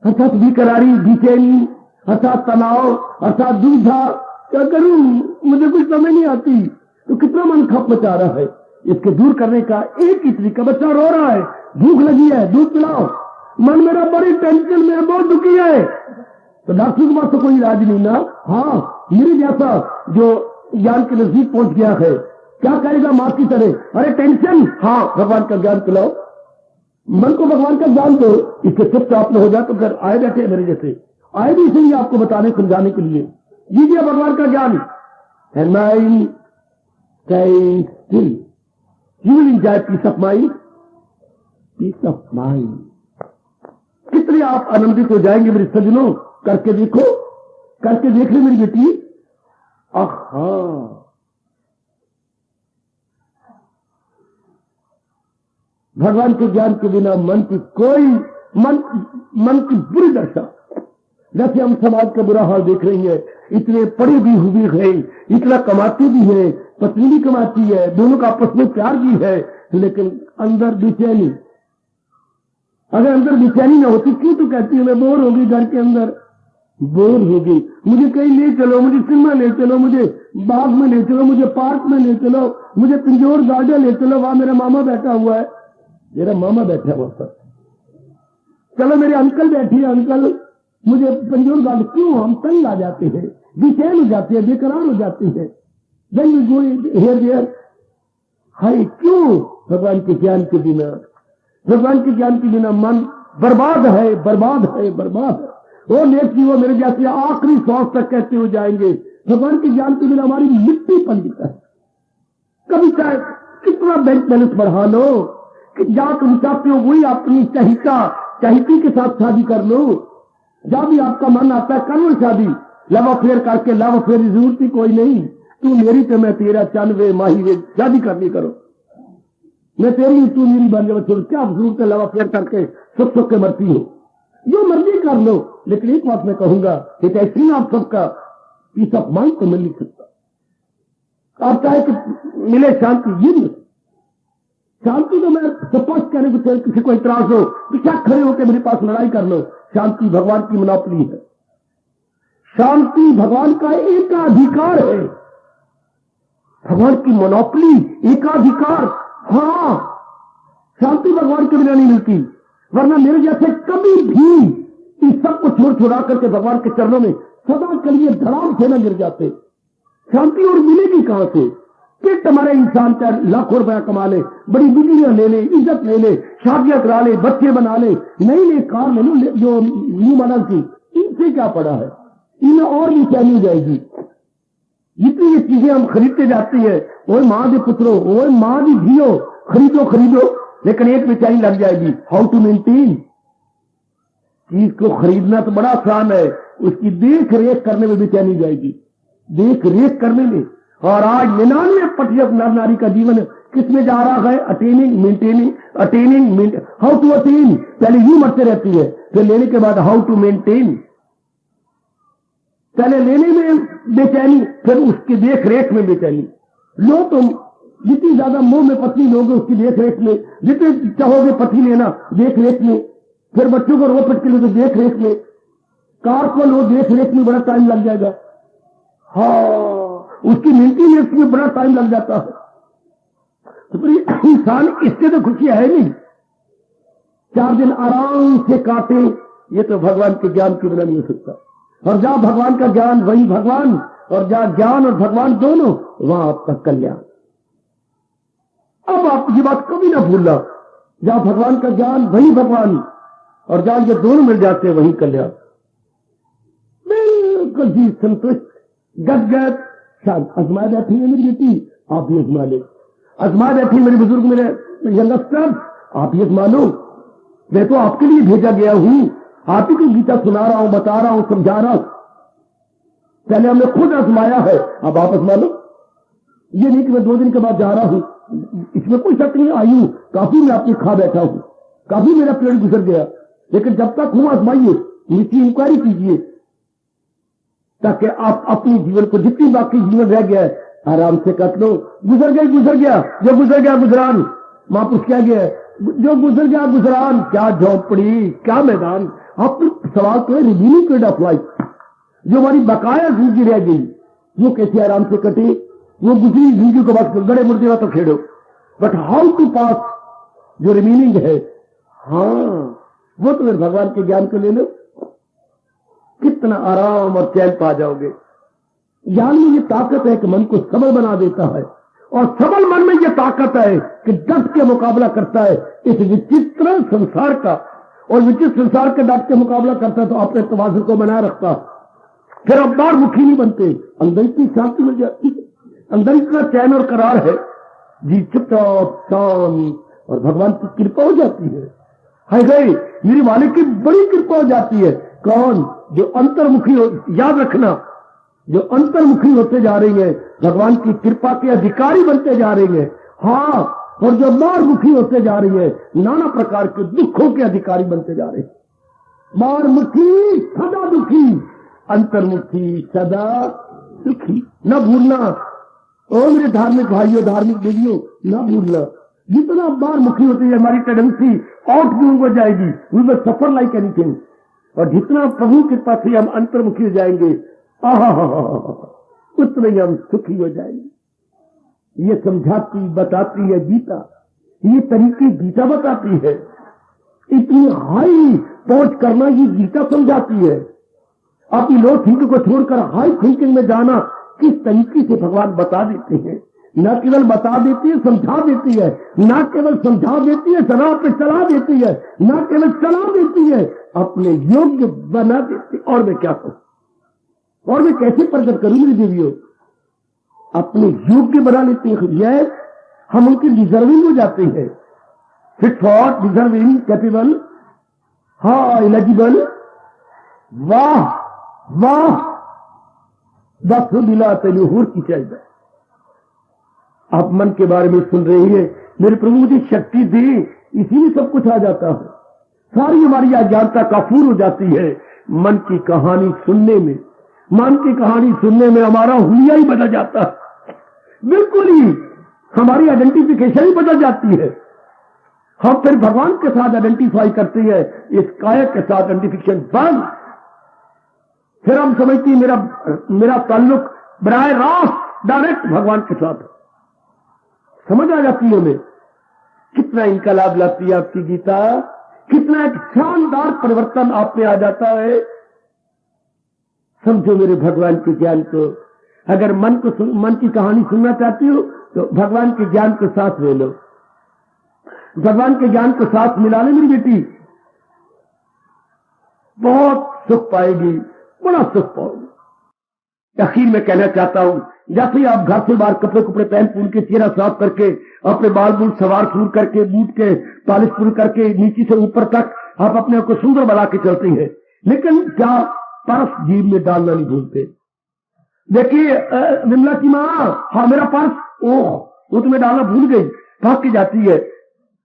अर्थात बेकरारी, बेचैनी, अर्थात तनाव, अर्थात दुविधा। क्या करूं, मुझे कुछ समझ नहीं आती। तो कितना मन खप मचा रहा है। इसके दूर करने का एक ही तरीका, बच्चा रो रहा है, भूख लगी है, दूध पिलाओ, मन मेरा बड़ी टेंशन में, बहुत दुखी है, तो डॉक्टर के पास तो कोई इलाज नहीं ना। हाँ, मेरे जैसा जो ज्ञान के नजदीक पहुंच गया है, क्या करेगा मां की तरह, अरे टेंशन, हाँ भगवान का ज्ञान पिलाओ, मन को भगवान का ज्ञान दो, इसके चुपचाप न हो जाए तो फिर आए बैठे मेरे जैसे, आए भी इसलिए आपको बताने समझाने के लिए, लीजिए भगवान का ज्ञान। And mind stay still. You will enjoy peace of mind. Peace of mind. कितने आप आनंदित हो जाएंगे मेरे सज्जनों, करके देखो, करके देख ले मेरी बेटी। आहा, भगवान के ज्ञान के बिना मन की कोई मन की बुरी दशा। जैसे हम समाज का बुरा हाल देख रही है, इतने पढ़े भी हुए हैं, इतना कमाते भी है, पत्नी भी कमाती है, दोनों का आपस में प्यार भी है, लेकिन अंदर बेचैनी। अगर अंदर बेचैनी ना होती, क्यों तो कहती है मैं बोर हो गई, घर के अंदर बोर हो गई, मुझे कहीं ले चलो, मुझे सिनेमा ले चलो, मुझे बाग में ले चलो, मुझे पार्क में ले चलो, मुझे पिंजौर गार्डन ले चलो, वहां मेरा मामा बैठा हुआ है, मेरा मामा बैठा है वहां पर, चलो मेरे अंकल बैठी है, अंकल मुझे पिंजौर गार्डन। क्यों हम तंग आ जाते हैं, बेचैन हो जाते हैं, बेकरार हो जाते हैं, then we go here there. हाय, क्यों? भगवान के ज्ञान के बिना, भगवान के ज्ञान के बिना मन बर्बाद है, बर्बाद है, बर्बाद है। वो नेक जीवो मेरे जैसे आखिरी सांस तक कहते हो जाएंगे, भगवान के ज्ञान के बिना हमारी मिट्टी पंडित है। कभी चाहे कितना बैंक बैलेंस बढ़ा लो, कि जहां तुम चाहते हो वही अपनी चाहती के साथ शादी कर लो, जहां भी आपका मन आता है कर लो शादी, लव अफेयर करके, लव अफेयर की जरूरत ही कोई नहीं, तू मेरी तो मैं तेरा, 94 माही वे शादी करनी करो, मैं तेरी हूं तू मेरी बन जाए, क्या जरूरत है लव अफेयर करके सुख सुख के मरती हो, जो मर्जी कर लो। लेकिन एक बात मैं कहूंगा, एक ऐसी आप सबका पीस ऑफ माइंड तो मिल नहीं सकता। आप चाहे कि मिले शांति, ये नहीं शांति तो मैं स्पष्ट कहने को, किसी को इतराज हो पीछा खड़े होकर मेरे पास लड़ाई कर लो, शांति भगवान की मोनोपोली है, शांति भगवान का एकाधिकार है, भगवान की मोनोपोली, एकाधिकार। हाँ, शांति भगवान के बिना नहीं मिलती, वरना मेरे जैसे कभी भी इस सब को छोड़ छुड़ा करके भगवान के चरणों में सदा के लिए धड़ाम से न गिर जाते। शांति और मिलेगी कहां से? कि तुम्हारे इंसान चाहे लाखों रुपया कमा ले, बड़ी डिग्रियां ले ले, इज्जत ले ले, शादियां करा ले, बच्चे बना ले, नई नई कार ले लो जो न्यू मॉडल की, इनसे क्या पड़ा है? इनमें और भी चैनी जाएगी। जितनी ये चीजें हम खरीदते जाते हैं, वो मां के पुत्रों, वो मां की धियो, खरीदो खरीदो, लेकिन एक बेचैनी लग जाएगी, हाउ टू मेंटेन। चीज को खरीदना तो बड़ा आसान है, उसकी देख रेख करने में बेचैनी जाएगी, देख रेख करने में। और आज 99% नर नारी का जीवन किसमें जा रहा है? Attaining, maintaining, attaining, how to attain. पहले यू मरते रहती है, फिर लेने के बाद हाउ टू मेंटेन। पहले लेने में बेचैनी, फिर उसकी देख रेख में बेचैनी। लो तुम जितनी ज्यादा मोह में पत्नी लोगे उसकी देख रेख में, जितने चाहोगे पत्नी लेना देख रेख में, फिर बच्चों को रो पिट के लोगे देख रेख में, कार को लो देख रेख में बड़ा टाइम लग जाएगा। हाँ, उसकी मेंटेनेंस में बड़ा टाइम लग जाता है। तो फिर इंसान इससे तो खुशी है नहीं, 4 दिन आराम से काटे, ये तो भगवान के ज्ञान के बिना नहीं हो सकता। और जहां भगवान का ज्ञान वही भगवान, और जहां ज्ञान और भगवान दोनों, वहां आपका कल्याण। अब आप ये बात कभी ना भूलना, जहां भगवान का ज्ञान वही भगवान, और जहां ये दोनों मिल जाते हैं वही कल्याण। बिल्कुल जी संतुष्ट, गदगद, शांत। आजमा बैठी है मेरी बेटी, आप भी आजमा ले। आजमा बैठी मेरे बुजुर्ग, मेरे यंगस्टर, आप भी आजमा लो। मैं तो आपके लिए भेजा गया हूं, आप ही को गीता सुना रहा हूं, बता रहा हूं, समझा रहा हूं। पहले हमने खुद आजमाया है, अब आप आजमा लो। ये नहीं कि मैं 2 दिन के बाद जा रहा हूं, इसमें कोई शक नहीं। आयु काफी मैं आपकी खा बैठा हूं, काफी मेरा पीरियड गुजर गया, लेकिन जब तक हूं आजमाइए, नीति इंक्वायरी कीजिए, ताकि आप अपने जीवन को, जितनी बाकी जीवन रह गया है, आराम से काट लो। गुजर गया जो गुजर गया गुजरान, महापुरुष क्या गया, जो गुजर गया गुजरान, क्या झोंपड़ी, क्या मैदान। आप सवाल तो है रिवीलिंग पीरियड ऑफ लाइफ, जो हमारी बकाया जिंदगी रह गई, वो कैसे आराम से कटे। वो गुजरी जिंदगी को बस गड़े मुर्दे तो खेड़ो, बट हाउ टू पास जो रिमीनिंग है, हाँ वो तो फिर भगवान के ज्ञान को ले लो, कितना आराम और चैन पा जाओगे। ज्ञान में ये ताकत है कि मन को सबल बना देता है, और सबल मन में ये ताकत है कि डट के मुकाबला करता है इस विचित्र संसार का, और विचित्र संसार के डट के मुकाबला करता है तो अपने तवाज़ुन को बनाए रखता, फिर अब बार मुखी नहीं बनते, अंदर इतनी शांति मिल जाती है, अंदर इतना चैन और करार है, जी चुपचाप शांत, और भगवान की कृपा हो जाती है। हाय गए मेरे वाले की बड़ी कृपा हो जाती है। कौन? जो अंतर्मुखी हो, याद रखना, जो अंतर्मुखी होते जा रही है भगवान की कृपा के अधिकारी बनते जा रही है। हाँ, और जो बाहरमुखी होते जा रही है नाना प्रकार के दुखों के अधिकारी बनते जा रहे हैं। बाहरमुखी सदा दुखी, अंतर्मुखी सदा सुखी। न भूलना, ओ मेरे धार्मिक भाइयों, धार्मिक देवियों, न भूलना, जितना बाहरमुखी होती है हमारी टेंडेंसी आउट गोइंग हो जाएगी, we will suffer like anything, और जितना प्रभु कृपा से हम अंतर्मुखी हो जाएंगे, उतने ही हम सुखी हो जाएंगे। ये समझाती बताती है गीता, ये तरीके गीता बताती है, इतनी हाई पहुंच करना ये गीता समझाती है। अपनी लो थिंकिंग को छोड़कर हाई थिंकिंग में जाना किस तरीके से भगवान बता देते हैं। न केवल बता देती है, समझा देती है, न केवल समझा देती है, सदा पे चला देती है, न केवल चला देती है, अपने योग्य बना देती। और मैं क्या करूं, और मैं कैसे प्रकट करूं मेरी देवियों, अपने योग्य बना लेते हैं। यह हम उनके डिजर्विंग हो जाते हैं, फिट फॉर, डिजर्विंग, कैपेबल, हाँ एलिजिबल, वाह वाह, बस दिला तेलू होर की चाहिए। आप मन के बारे में सुन रही है, मेरे प्रभु मुझे शक्ति दे, इसीलिए सब कुछ आ जाता है। सारी हमारी अज्ञानता काफूर हो जाती है मन की कहानी सुनने में। मन की कहानी सुनने में हमारा हुलिया ही बदल जाता है, बिल्कुल ही हमारी आइडेंटिफिकेशन ही बदल जाती है। हम फिर भगवान के साथ आइडेंटिफाई करते हैं, इस कायक के साथ आइडेंटिफिकेशन बंद। फिर हम समझते हैं मेरा ताल्लुक बराह रास्त डायरेक्ट भगवान के साथ। समझ आ जाती है हमें कितना इनकलाब लाती है आपकी गीता, कितना एक शानदार परिवर्तन आप में आ जाता है। समझो मेरे भगवान के ज्ञान को, अगर मन की कहानी सुनना चाहती हो तो भगवान के ज्ञान को साथ ले लो, भगवान के ज्ञान को साथ मिला ले मेरी बेटी, बहुत सुख पाएगी, बड़ा सुख पाओगे। आखिर में कहना चाहता हूं, जैसे ही आप घर से बाहर कपड़े पहन पून के, चेहरा साफ करके, अपने बाल बूल सवार सूर करके, बूट के पालिश पूरी करके, नीचे से ऊपर तक आप अपने आप को सुंदर बना के चलते हैं, लेकिन क्या पर्स जीभ में डालना नहीं भूलते। देखिए विमला की माँ, हाँ मेरा पर्स, ओह वो तुम्हें डालना भूल गई, भाग के जाती है।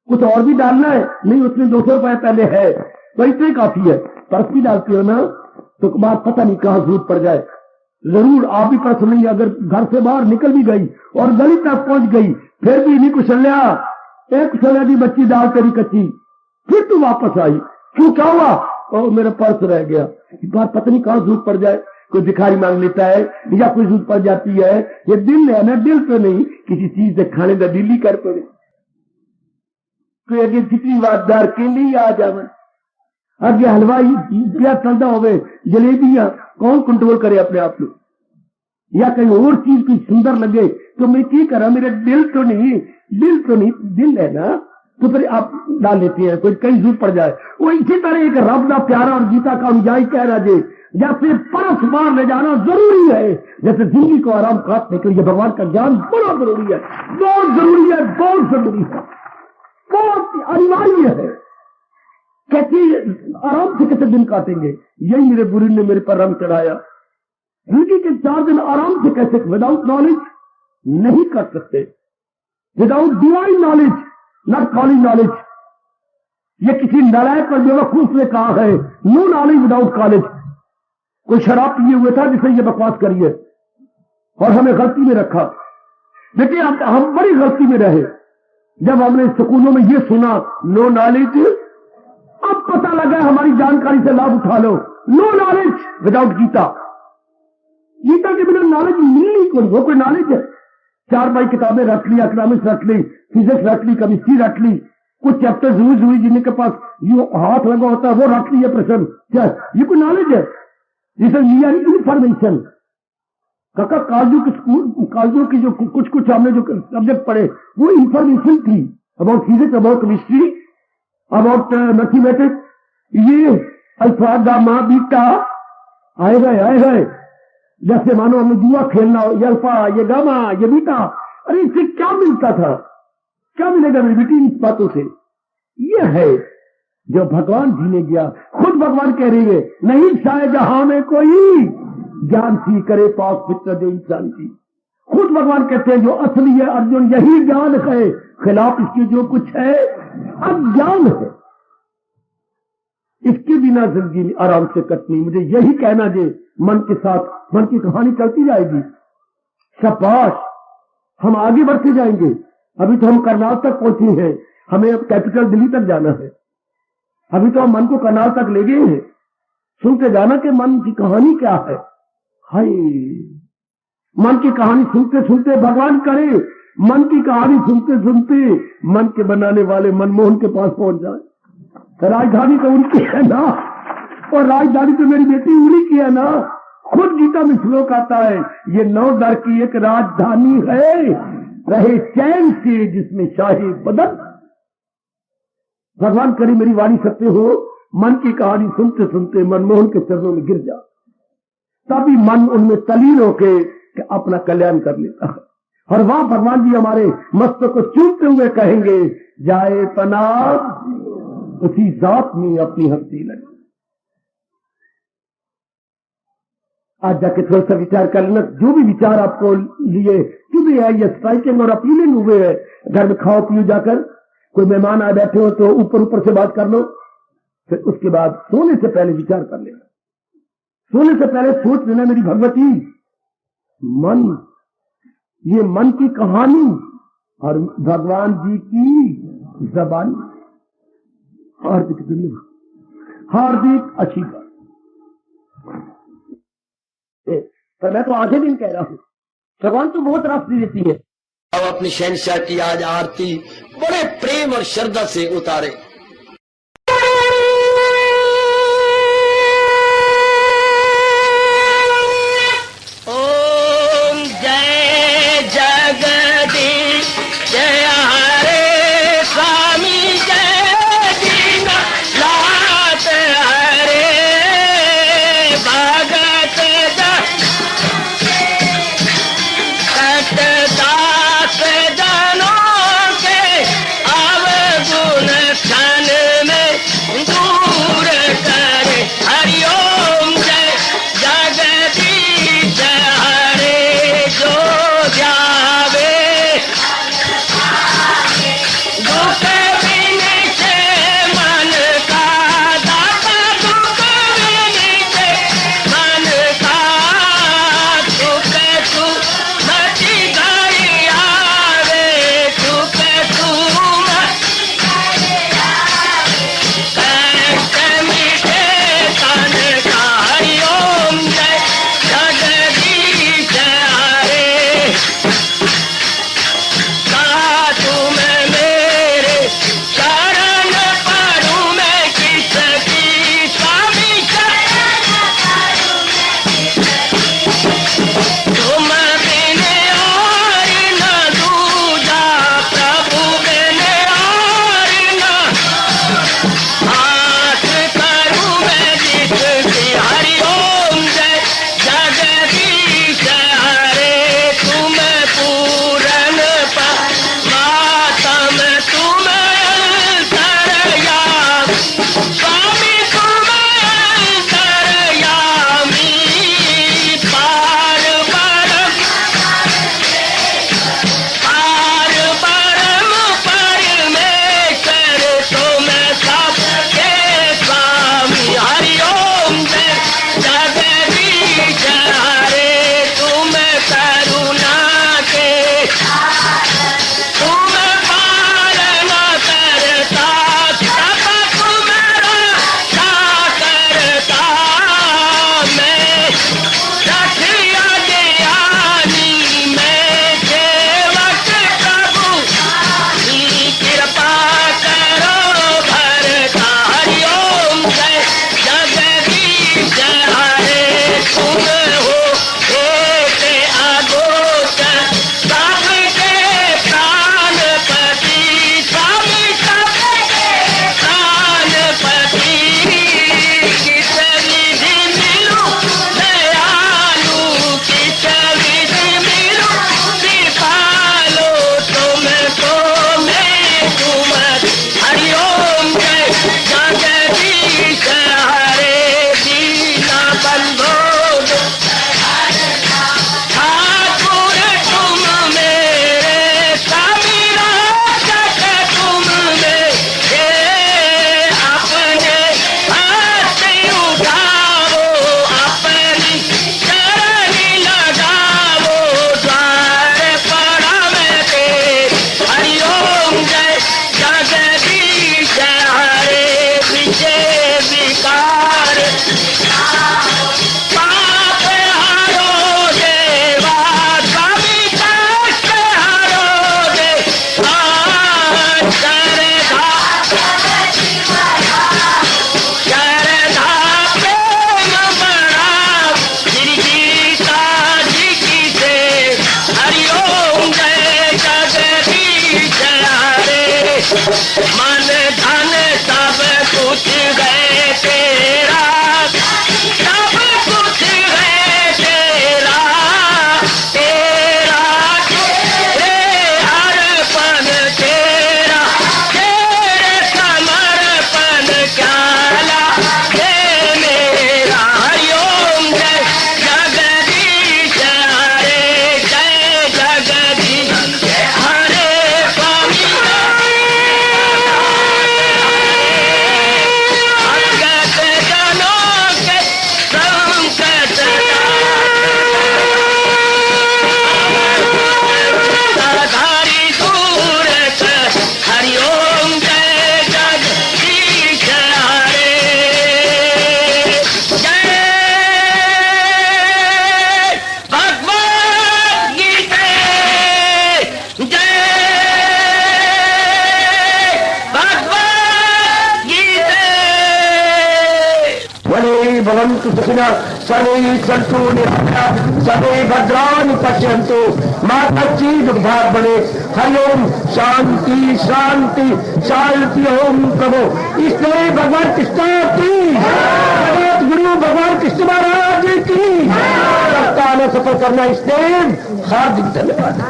कुछ और भी डालना है? नहीं, उसमें 200 रुपए पहले है, तो इतने काफी है। पर्स भी डालती हो ना, तो बात पता नहीं कहां जरूरत पड़ जाए। जरूर आप भी पर्स नहीं, अगर घर से बाहर निकल भी गई और गली तक पहुंच गई, फिर भी नहीं कुशल्या, एक कुशल्या की बच्ची दाल तेरी कच्ची, फिर तू वापस आई, क्यों, क्या हुआ? ओ मेरा पर्स रह गया। बात पता नहीं कहां जरूरत पड़ जाए, कोई भिखारी मांग लेता है या कोई जरूरत पड़ जाती है। ये दिल है ना, दिल तो नहीं, किसी चीज से खाने का दिल ही कर पड़े, कोई अगे जितनी वाददार के लिए आ जावे, अगे हलवाई या चलता होवे, जलेबियां कौन कंट्रोल करे अपने आप को, या कहीं और चीज कोई सुंदर लगे तो मैं क्या करा, मेरा दिल तो नहीं, दिल है ना, तो फिर आप डाल लेते हैं, कोई कहीं जरूरत पड़ जाए। वो इसी तरह एक रब का प्यारा और गीता का अनुयायी कह रहा जे, जैसे परस बार ले जाना जरूरी है, जैसे जिंदगी को आराम काटने के लिए भगवान का ज्ञान बड़ा जरूरी है, बहुत जरूरी है, बहुत जरूरी है, बहुत अनिवार्य है। कैसे आराम से कैसे दिन काटेंगे, यही मेरे गुरु ने मेरे पर रंग चढ़ाया। जिंदगी के 4 दिन आराम से कैसे, विदाउट नॉलेज नहीं कर सकते, without divine knowledge, not college knowledge. ये किसी नालायक और बेवकूफ ने कहा है, नो नॉलेज विदाउट कॉलेज। कोई शराब पिए हुए था जिसे ये बकवास करिए और हमें गलती में रखा। देखिए हम बड़ी गलती में रहे जब हमने स्कूलों में ये सुना नो नॉलेज। अब पता लगा हमारी जानकारी से लाभ उठा लो, no knowledge without Gita. Gita के बिना नॉलेज मिलनी कौन, वो कोई नॉलेज है? 4 किताबें रख ली, इकोनॉमिक्स रख ली, फिजिक्स रख ली, केमिस्ट्री रख ली, कुछ चैप्टर हुई जिनके पास ये हाथ लगा होता है वो रख लिया प्रश्न। क्या ये कोई नॉलेज है? जिसे लिया इंफॉर्मेशन। काका कॉलेजों की जो कुछ हमने जो सब्जेक्ट पढ़े वो इंफॉर्मेशन थी, about physics, about chemistry, about mathematics. ये अल्फा गामा बीटा आए गए, जैसे मानो हमें जुआ खेलना हो, ये अल्फा, ये गामा, ये बीटा। अरे इससे क्या मिलता था? क्या मिलेगा मेरी बेटी इन बातों से? ये है जो भगवान जी ने दिया। खुद भगवान कह रही है, नहीं शायद जहां में कोई ज्ञान सी करे पाक फित्र जो इंसान की। खुद भगवान कहते हैं जो असली है अर्जुन यही ज्ञान है, खिलाफ इसके जो कुछ है अज्ञान है। इसके बिना जिंदगी आराम से कटनी। मुझे यही कहना जे मन के साथ मन की कहानी चलती जाएगी। शाबाश, हम आगे बढ़ते जाएंगे। अभी तो हम करनाल तक पहुंचे हैं, हमें अब कैपिटल दिल्ली तक जाना है। अभी तो हम मन को करनाल तक ले गए हैं। सुनते जाना कि मन की कहानी क्या है। हाय, मन की कहानी सुनते सुनते भगवान करे, मन की कहानी सुनते सुनते मन के बनाने वाले मनमोहन के पास पहुंच जाए। राजधानी तो उनकी है ना, और राजधानी तो मेरी बेटी उन्हीं की है ना। खुद गीता में श्लोक आता है, ये 9 दर की एक राजधानी है, रहे चैन से जिसमें शाही बदन। भगवान करे मेरी वाणी सत्य हो, मन की कहानी सुनते सुनते मनमोहन के चरणों में गिर जा, तभी मन उनमें तलीन होके अपना कल्याण कर लेता है। और वहां भगवान जी हमारे मस्तक को चूमते हुए कहेंगे, जाए पनाह उसी जात में अपनी हस्ती लगी। आज जाके थोड़ा सा विचार कर लेना। जो भी विचार आपको लिए जो भी है, ये स्ट्राइकिंग और अपीलिंग हुए है, घर में खाओ पियो जाकर, कोई मेहमान आ बैठे हो तो ऊपर से बात कर लो, फिर उसके बाद सोने से पहले विचार कर लेना। सोने से पहले सोच लेना, मेरी भगवती मन, ये मन की कहानी और भगवान जी की जबान। हार्दिक धन्यवाद, हार्दिक आशीर्वाद। पर मैं तो आधे दिन कह रहा हूं, भगवान तो बहुत रास्ते देती है। अब अपनी शहंशाह की आज आरती बड़े प्रेम और श्रद्धा से उतारे। ओम जय जगदीश जय हरे स्वामी जय दीनानाथ हरे भगत दास जनों के अवगुण भवन्तु सुखिनः सर्वे सन्तु निरामयाः सर्वे भद्राणि पश्यन्तु मा कश्चित् दुःखभाग् भवेत्। हरि ओम शांति शांति शांति। ओम प्रभु इसलिए भगवान कृष्ण की जगत गुरु भगवान कृष्ण महाराज की सप्ताह में सफल करना इसलिए हार्दिक धन्यवाद।